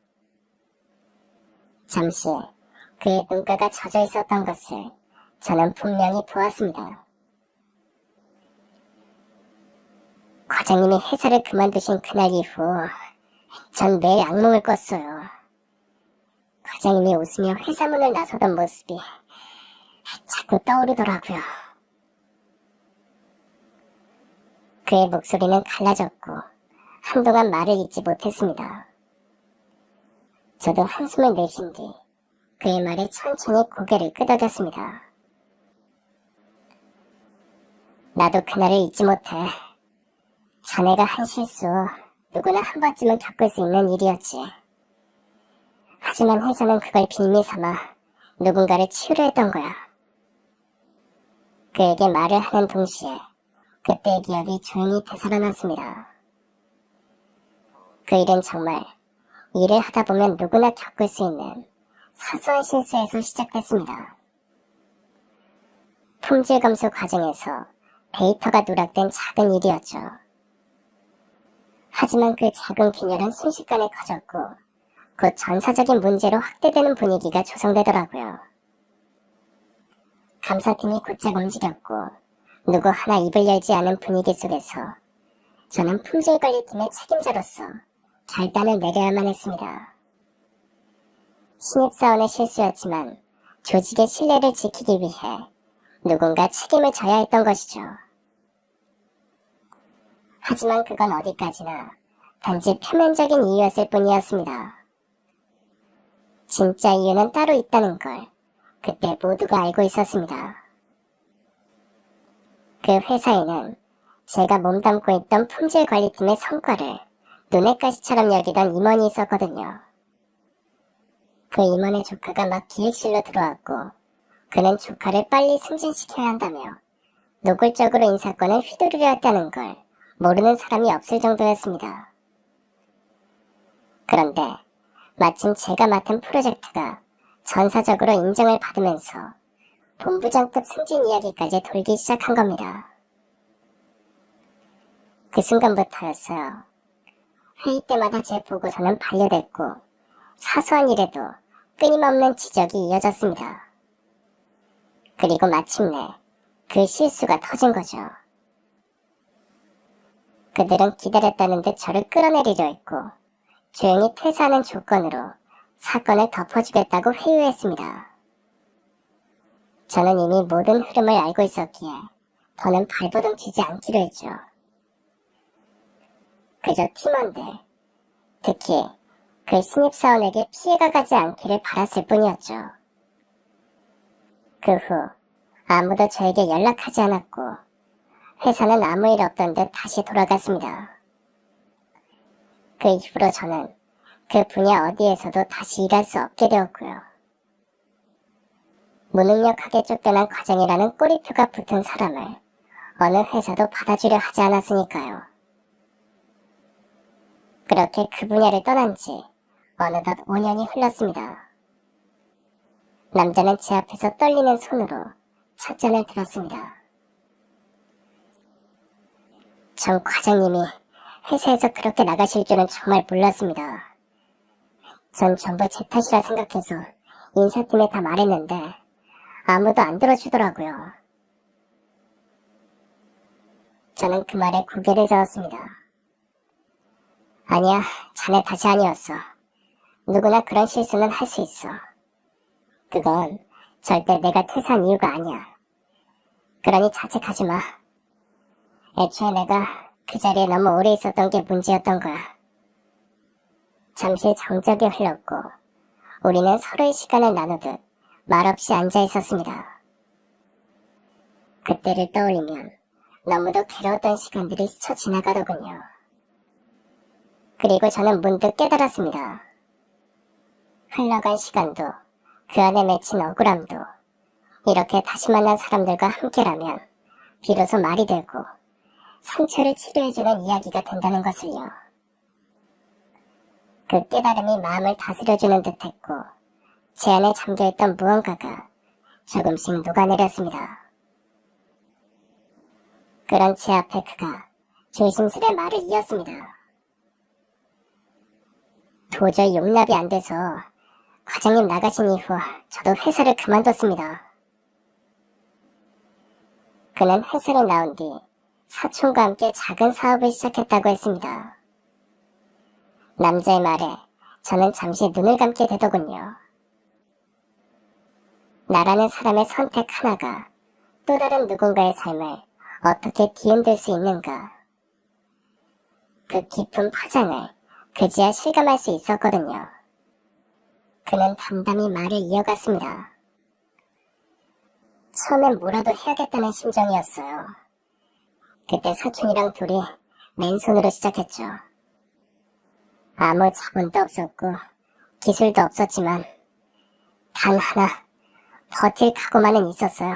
잠시 그의 눈가가 젖어 있었던 것을 저는 분명히 보았습니다. 과장님이 회사를 그만두신 그날 이후 전 매일 악몽을 꿨어요. 과장님이 웃으며 회사 문을 나서던 모습이 자꾸 떠오르더라고요. 그의 목소리는 갈라졌고 한동안 말을 잇지 못했습니다. 저도 한숨을 내쉰 뒤 그의 말에 천천히 고개를 끄덕였습니다. 나도 그날을 잊지 못해. 자네가 한 실수 누구나 한 번쯤은 겪을 수 있는 일이었지. 하지만 회사는 그걸 빌미 삼아 누군가를 치유로 했던 거야. 그에게 말을 하는 동시에 그때의 기억이 조용히 되살아났습니다. 그 일은 정말 일을 하다 보면 누구나 겪을 수 있는 사소한 실수에서 시작됐습니다. 품질 검수 과정에서 데이터가 누락된 작은 일이었죠. 하지만 그 작은 균열은 순식간에 커졌고 곧 전사적인 문제로 확대되는 분위기가 조성되더라고요. 감사팀이 곧장 움직였고 누구 하나 입을 열지 않은 분위기 속에서 저는 품질관리팀의 책임자로서 결단을 내려야만 했습니다. 신입사원의 실수였지만 조직의 신뢰를 지키기 위해 누군가 책임을 져야 했던 것이죠. 하지만 그건 어디까지나 단지 표면적인 이유였을 뿐이었습니다. 진짜 이유는 따로 있다는 걸 그때 모두가 알고 있었습니다. 그 회사에는 제가 몸담고 있던 품질관리팀의 성과를 눈의 가시처럼 여기던 임원이 있었거든요. 그 임원의 조카가 막 기획실로 들어왔고 그는 조카를 빨리 승진시켜야 한다며 노골적으로 인사권을 휘두르려 했다는 걸 모르는 사람이 없을 정도였습니다. 그런데 마침 제가 맡은 프로젝트가 전사적으로 인정을 받으면서 본부장급 승진 이야기까지 돌기 시작한 겁니다. 그 순간부터였어요. 회의 때마다 제 보고서는 반려됐고 사소한 일에도 끊임없는 지적이 이어졌습니다. 그리고 마침내 그 실수가 터진 거죠. 그들은 기다렸다는 듯 저를 끌어내리려 했고 조용히 퇴사하는 조건으로 사건을 덮어주겠다고 회유했습니다. 저는 이미 모든 흐름을 알고 있었기에 더는 발버둥 치지 않기로 했죠. 그저 팀원들, 특히 그 신입사원에게 피해가 가지 않기를 바랐을 뿐이었죠. 그 후 아무도 저에게 연락하지 않았고 회사는 아무 일 없던 듯 다시 돌아갔습니다. 그 이후로 저는 그 분야 어디에서도 다시 일할 수 없게 되었고요. 무능력하게 쫓겨난 과장이라는 꼬리표가 붙은 사람을 어느 회사도 받아주려 하지 않았으니까요. 그렇게 그 분야를 떠난 지 어느덧 5년이 흘렀습니다. 남자는 제 앞에서 떨리는 손으로 첫 잔을 들었습니다. 전 과장님이 회사에서 그렇게 나가실 줄은 정말 몰랐습니다. 전 전부 제 탓이라 생각해서 인사팀에 다 말했는데 아무도 안 들어주더라고요. 저는 그 말에 고개를 저었습니다. 아니야, 자네 탓이 아니었어. 누구나 그런 실수는 할 수 있어. 그건 절대 내가 퇴사한 이유가 아니야. 그러니 자책하지 마. 애초에 내가 그 자리에 너무 오래 있었던 게 문제였던 거야. 잠시 정적이 흘렀고 우리는 서로의 시간을 나누듯 말없이 앉아 있었습니다. 그때를 떠올리면 너무도 괴로웠던 시간들이 스쳐 지나가더군요. 그리고 저는 문득 깨달았습니다. 흘러간 시간도 그 안에 맺힌 억울함도 이렇게 다시 만난 사람들과 함께라면 비로소 말이 되고 상처를 치료해주는 이야기가 된다는 것을요. 그 깨달음이 마음을 다스려주는 듯했고 제 안에 잠겨있던 무언가가 조금씩 녹아내렸습니다. 그런 제 앞에 그가 조심스레 말을 이었습니다. 도저히 용납이 안 돼서 과장님 나가신 이후 저도 회사를 그만뒀습니다. 그는 회사를 나온 뒤 사촌과 함께 작은 사업을 시작했다고 했습니다. 남자의 말에 저는 잠시 눈을 감게 되더군요. 나라는 사람의 선택 하나가 또 다른 누군가의 삶을 어떻게 뒤흔들 수 있는가. 그 깊은 파장을 그제야 실감할 수 있었거든요. 그는 담담히 말을 이어갔습니다. 처음엔 뭐라도 해야겠다는 심정이었어요. 그때 사촌이랑 둘이 맨손으로 시작했죠. 아무 자본도 없었고 기술도 없었지만 단 하나 버틸 각오만은 있었어요.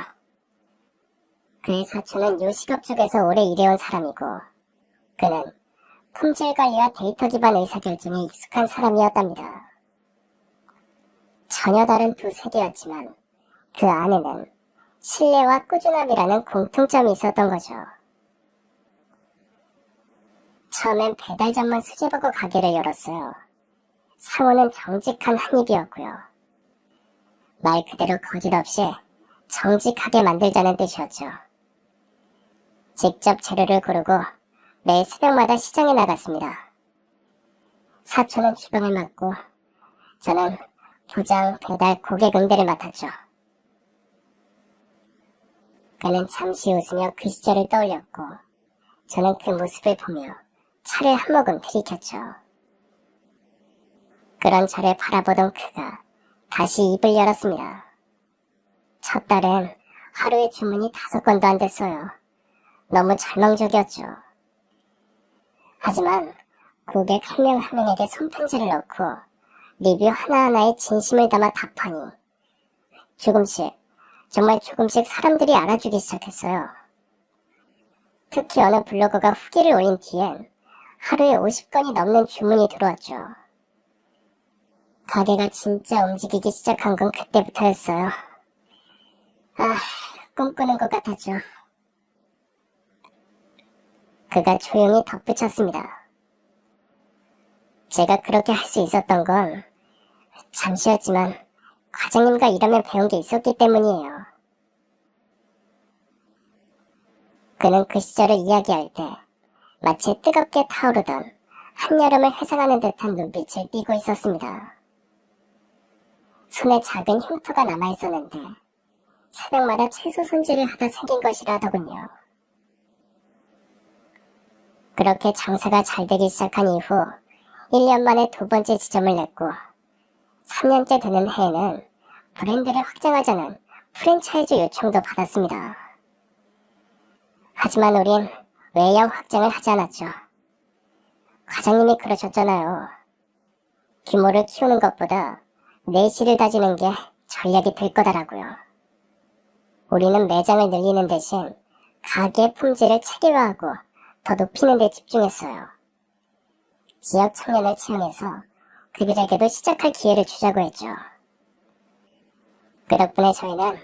그의 사촌은 요식업 쪽에서 오래 일해온 사람이고 그는 품질관리와 데이터 기반 의사결정에 익숙한 사람이었답니다. 전혀 다른 두 세계였지만 그 안에는 신뢰와 꾸준함이라는 공통점이 있었던 거죠. 처음엔 배달 전문 수제버거 가게를 열었어요. 상호는 정직한 한 입이었고요. 말 그대로 거짓 없이 정직하게 만들자는 뜻이었죠. 직접 재료를 고르고 매 새벽마다 시장에 나갔습니다. 사촌은 주방을 맡고 저는 포장, 배달, 고객 응대를 맡았죠. 그는 잠시 웃으며 그 시절을 떠올렸고 저는 그 모습을 보며 차를 한 모금 들이켰죠. 그런 저를 바라보던 그가 다시 입을 열었습니다. 첫 달엔 하루에 주문이 5건도 안 됐어요. 너무 절망적이었죠. 하지만 고객 한 명 한 명에게 손편지를 넣고 리뷰 하나하나에 진심을 담아 답하니 조금씩, 정말 조금씩 사람들이 알아주기 시작했어요. 특히 어느 블로거가 후기를 올린 뒤엔 하루에 50건이 넘는 주문이 들어왔죠. 가게가 진짜 움직이기 시작한 건 그때부터였어요. 꿈꾸는 것 같았죠. 그가 조용히 덧붙였습니다. 제가 그렇게 할 수 있었던 건 잠시였지만 과장님과 일하며 배운 게 있었기 때문이에요. 그는 그 시절을 이야기할 때 마치 뜨겁게 타오르던 한여름을 회상하는 듯한 눈빛을 띠고 있었습니다. 손에 작은 흉터가 남아있었는데 새벽마다 채소 손질을 하다 생긴 것이라 하더군요. 그렇게 장사가 잘 되기 시작한 이후 1년 만에 두 번째 지점을 냈고 3년째 되는 해에는 브랜드를 확장하자는 프랜차이즈 요청도 받았습니다. 하지만 우린 외형 확장을 하지 않았죠. 과장님이 그러셨잖아요. 규모를 키우는 것보다 내실을 다지는 게 전략이 될 거다라고요. 우리는 매장을 늘리는 대신 가게 품질을 체계화하고 더 높이는 데 집중했어요. 지역 청년을 채용해서 그들에게도 시작할 기회를 주자고 했죠. 그 덕분에 저희는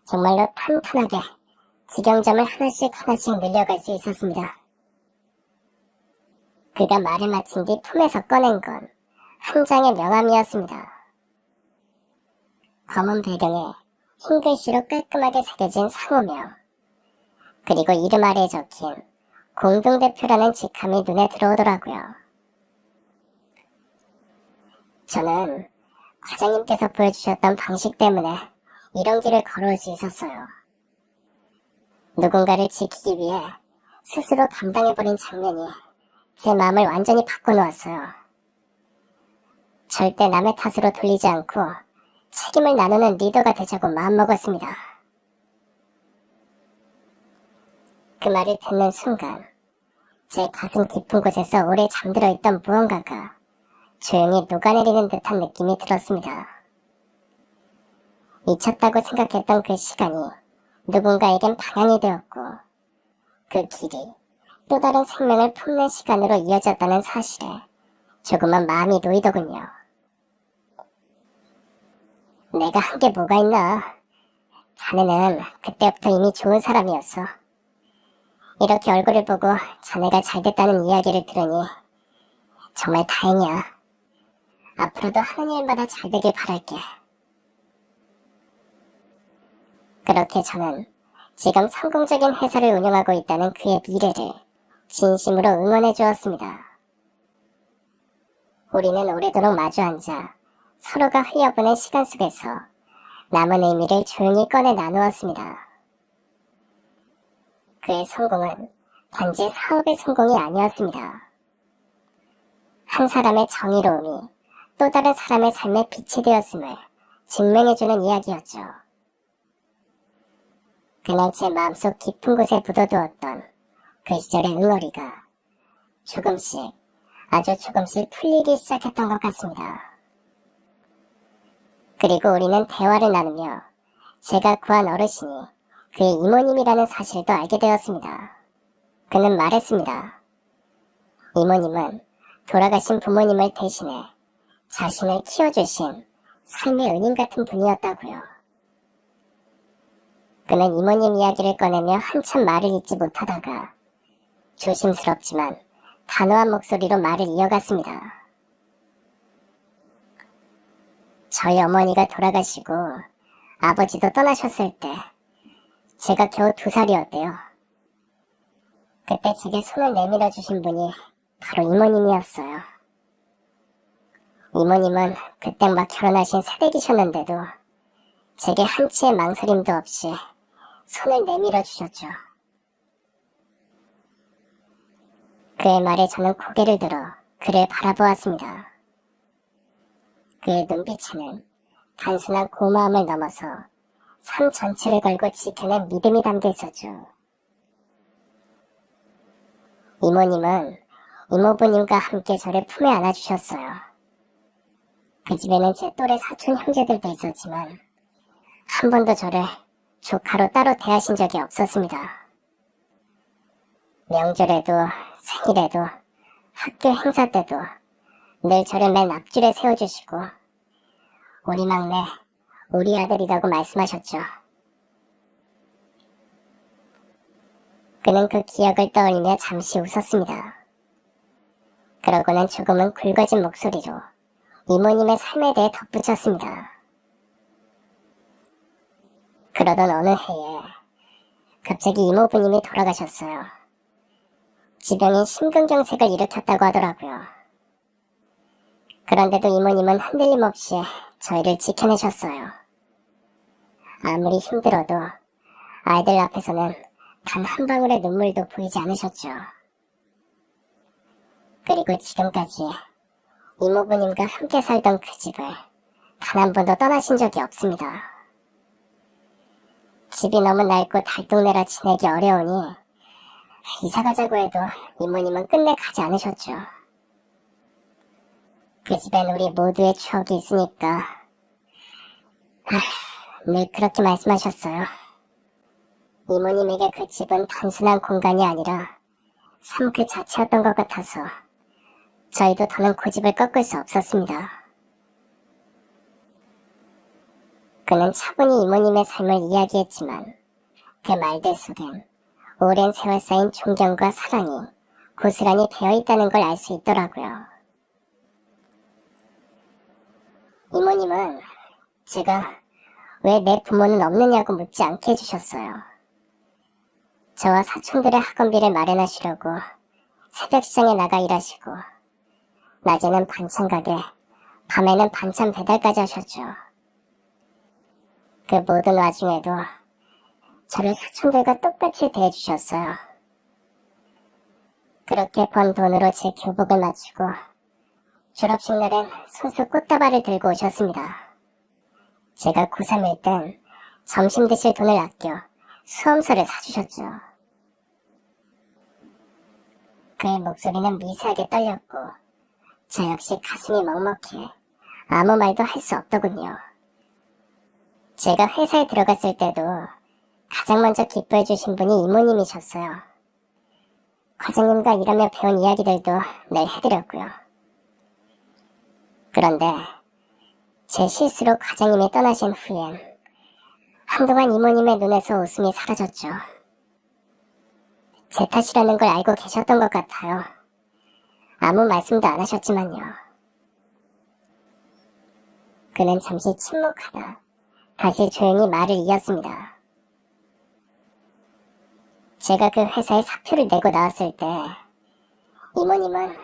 정말로 탄탄하게 직영점을 하나씩 늘려갈 수 있었습니다. 그가 말을 마친 뒤 품에서 꺼낸 건 한 장의 명함이었습니다. 검은 배경에 흰 글씨로 깔끔하게 새겨진 상호명, 그리고 이름 아래에 적힌 공동대표라는 직함이 눈에 들어오더라고요. 저는 과장님께서 보여주셨던 방식 때문에 이런 길을 걸어올 수 있었어요. 누군가를 지키기 위해 스스로 감당해버린 장면이 제 마음을 완전히 바꿔놓았어요. 절대 남의 탓으로 돌리지 않고 책임을 나누는 리더가 되자고 마음먹었습니다. 그 말을 듣는 순간 제 가슴 깊은 곳에서 오래 잠들어 있던 무언가가 조용히 녹아내리는 듯한 느낌이 들었습니다. 잊혔다고 생각했던 그 시간이 누군가에겐 방향이 되었고 그 길이 또 다른 생명을 품는 시간으로 이어졌다는 사실에 조금은 마음이 놓이더군요. 내가 한 게 뭐가 있나? 자네는 그때부터 이미 좋은 사람이었어. 이렇게 얼굴을 보고 자네가 잘됐다는 이야기를 들으니 정말 다행이야. 앞으로도 하는 일마다 잘되길 바랄게. 그렇게 저는 지금 성공적인 회사를 운영하고 있다는 그의 미래를 진심으로 응원해 주었습니다. 우리는 오래도록 마주 앉아 서로가 흘려보낸 시간 속에서 남은 의미를 조용히 꺼내 나누었습니다. 그의 성공은 단지 사업의 성공이 아니었습니다. 한 사람의 정의로움이 또 다른 사람의 삶에 빛이 되었음을 증명해주는 이야기였죠. 그날 제 마음속 깊은 곳에 묻어두었던 그 시절의 응어리가 조금씩, 아주 조금씩 풀리기 시작했던 것 같습니다. 그리고 우리는 대화를 나누며 제가 구한 어르신이 그의 이모님이라는 사실도 알게 되었습니다. 그는 말했습니다. 이모님은 돌아가신 부모님을 대신해 자신을 키워주신 삶의 은인 같은 분이었다고요. 그는 이모님 이야기를 꺼내며 한참 말을 잇지 못하다가 조심스럽지만 단호한 목소리로 말을 이어갔습니다. 저희 어머니가 돌아가시고 아버지도 떠나셨을 때 제가 겨우 2살이었대요. 그때 제게 손을 내밀어 주신 분이 바로 이모님이었어요. 이모님은 그때 막 결혼하신 새댁이셨는데도 제게 한치의 망설임도 없이 손을 내밀어 주셨죠. 그의 말에 저는 고개를 들어 그를 바라보았습니다. 그의 눈빛에는 단순한 고마움을 넘어서 삶 전체를 걸고 지켜낸 믿음이 담겨 있었죠. 이모님은 이모부님과 함께 저를 품에 안아주셨어요. 그 집에는 제 또래 사촌 형제들도 있었지만 한 번도 저를 조카로 따로 대하신 적이 없었습니다. 명절에도 생일에도 학교 행사 때도 늘 저를 맨 앞줄에 세워주시고 우리 막내, 우리 아들이라고 말씀하셨죠. 그는 그 기억을 떠올리며 잠시 웃었습니다. 그러고는 조금은 굵어진 목소리로 이모님의 삶에 대해 덧붙였습니다. 그러던 어느 해에 갑자기 이모부님이 돌아가셨어요. 지병인 심근경색을 일으켰다고 하더라고요. 그런데도 이모님은 흔들림 없이 저희를 지켜내셨어요. 아무리 힘들어도 아이들 앞에서는 단 한 방울의 눈물도 보이지 않으셨죠. 그리고 지금까지 이모부님과 함께 살던 그 집을 단 한 번도 떠나신 적이 없습니다. 집이 너무 낡고 달동네라 지내기 어려우니 이사 가자고 해도 이모님은 끝내 가지 않으셨죠. 그 집엔 우리 모두의 추억이 있으니까 늘 그렇게 말씀하셨어요. 이모님에게 그 집은 단순한 공간이 아니라 삶 그 자체였던 것 같아서 저희도 더는 고집을 꺾을 수 없었습니다. 그는 차분히 이모님의 삶을 이야기했지만 그 말들 속엔 오랜 세월 쌓인 존경과 사랑이 고스란히 배어있다는 걸 알 수 있더라고요. 이모님은 제가 왜 내 부모는 없느냐고 묻지 않게 해주셨어요. 저와 사촌들의 학원비를 마련하시려고 새벽 시장에 나가 일하시고 낮에는 반찬 가게, 밤에는 반찬 배달까지 하셨죠. 그 모든 와중에도 저를 사촌들과 똑같이 대해주셨어요. 그렇게 번 돈으로 제 교복을 맞추고 졸업식 날엔 손수 꽃다발을 들고 오셨습니다. 제가 고3일 땐 점심 드실 돈을 아껴 수험서를 사주셨죠. 그의 목소리는 미세하게 떨렸고 저 역시 가슴이 먹먹해 아무 말도 할 수 없더군요. 제가 회사에 들어갔을 때도 가장 먼저 기뻐해 주신 분이 이모님이셨어요. 과장님과 일하며 배운 이야기들도 늘 해드렸고요. 그런데 제 실수로 과장님이 떠나신 후엔 한동안 이모님의 눈에서 웃음이 사라졌죠. 제 탓이라는 걸 알고 계셨던 것 같아요. 아무 말씀도 안 하셨지만요. 그는 잠시 침묵하다 다시 조용히 말을 이었습니다. 제가 그 회사에 사표를 내고 나왔을 때 이모님은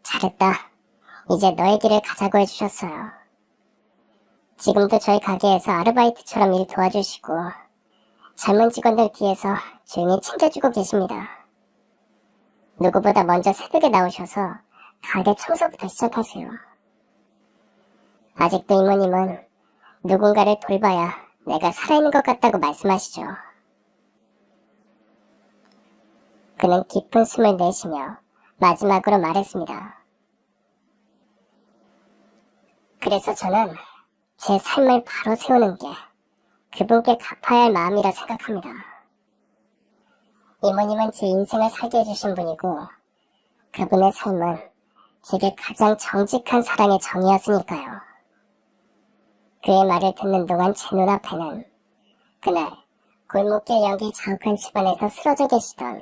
잘했다. 이제 너의 길을 가자고 해주셨어요. 지금도 저희 가게에서 아르바이트처럼 일 도와주시고 젊은 직원들 뒤에서 조용히 챙겨주고 계십니다. 누구보다 먼저 새벽에 나오셔서 가게 청소부터 시작하세요. 아직도 이모님은 누군가를 돌봐야 내가 살아있는 것 같다고 말씀하시죠. 그는 깊은 숨을 내쉬며 마지막으로 말했습니다. 그래서 저는 제 삶을 바로 세우는 게 그분께 갚아야 할 마음이라 생각합니다. 이모님은 제 인생을 살게 해주신 분이고 그분의 삶은 제게 가장 정직한 사랑의 정이었으니까요. 그의 말을 듣는 동안 제 눈앞에는 그날 골목길 연기 자욱한 집안에서 쓰러져 계시던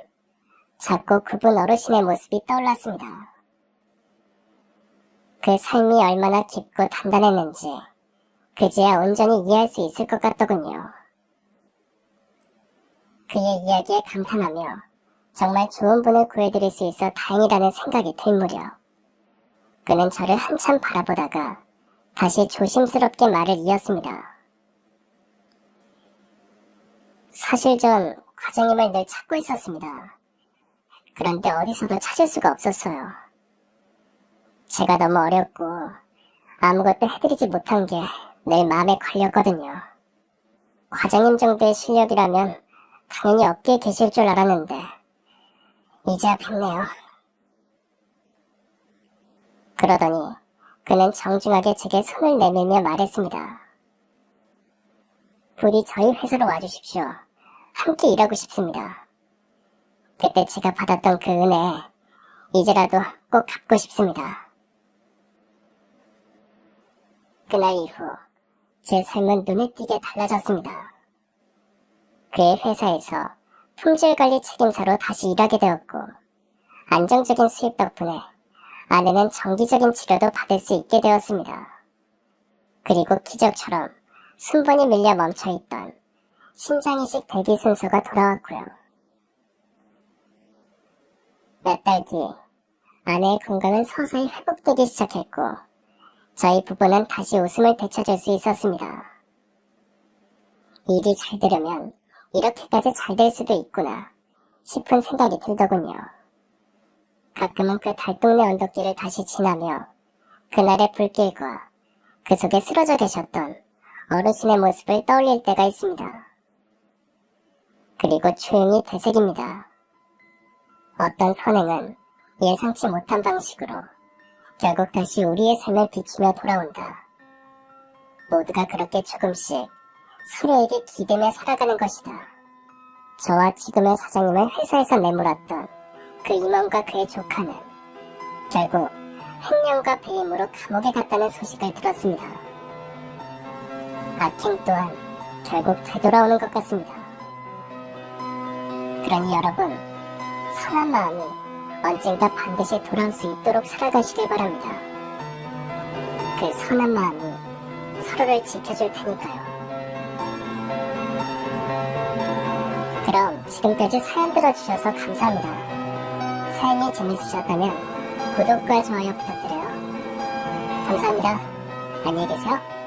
작고 굽은 어르신의 모습이 떠올랐습니다. 그 삶이 얼마나 깊고 단단했는지 그제야 온전히 이해할 수 있을 것 같더군요. 그의 이야기에 감탄하며 정말 좋은 분을 구해드릴 수 있어 다행이라는 생각이 들 무렵 그는 저를 한참 바라보다가 다시 조심스럽게 말을 이었습니다. 사실 전 과장님을 늘 찾고 있었습니다. 그런데 어디서도 찾을 수가 없었어요. 제가 너무 어렸고 아무것도 해드리지 못한 게 늘 마음에 걸렸거든요. 과장님 정도의 실력이라면 당연히 업계에 계실 줄 알았는데 이제야 뵙네요. 그러더니 그는 정중하게 제게 손을 내밀며 말했습니다. 부디 저희 회사로 와주십시오. 함께 일하고 싶습니다. 그때 제가 받았던 그 은혜, 이제라도 꼭 갚고 싶습니다. 그날 이후 제 삶은 눈에 띄게 달라졌습니다. 그의 회사에서 품질관리 책임자로 다시 일하게 되었고, 안정적인 수입 덕분에 아내는 정기적인 치료도 받을 수 있게 되었습니다. 그리고 기적처럼 순번이 밀려 멈춰있던 심장이식 대기 순서가 돌아왔고요. 몇 달 뒤 아내의 건강은 서서히 회복되기 시작했고, 저희 부부는 다시 웃음을 되찾을 수 있었습니다. 일이 잘 되려면 이렇게까지 잘 될 수도 있구나 싶은 생각이 들더군요. 가끔은 그 달동네 언덕길을 다시 지나며 그날의 불길과 그 속에 쓰러져 계셨던 어르신의 모습을 떠올릴 때가 있습니다. 그리고 조용히 되새깁니다. 어떤 선행은 예상치 못한 방식으로 결국 다시 우리의 삶을 비추며 돌아온다. 모두가 그렇게 조금씩 서로에게 기대며 살아가는 것이다. 저와 지금의 사장님을 회사에서 내몰았던 그 임원과 그의 조카는 결국 횡령과 배임으로 감옥에 갔다는 소식을 들었습니다. 악행 또한 결국 되돌아오는 것 같습니다. 그러니 여러분, 선한 마음이 언젠가 반드시 돌아올 수 있도록 살아가시길 바랍니다. 그 선한 마음이 서로를 지켜줄 테니까요. 그럼 지금까지 사연 들어주셔서 감사합니다. 사연이 재밌으셨다면 구독과 좋아요 부탁드려요. 감사합니다. 안녕히 계세요.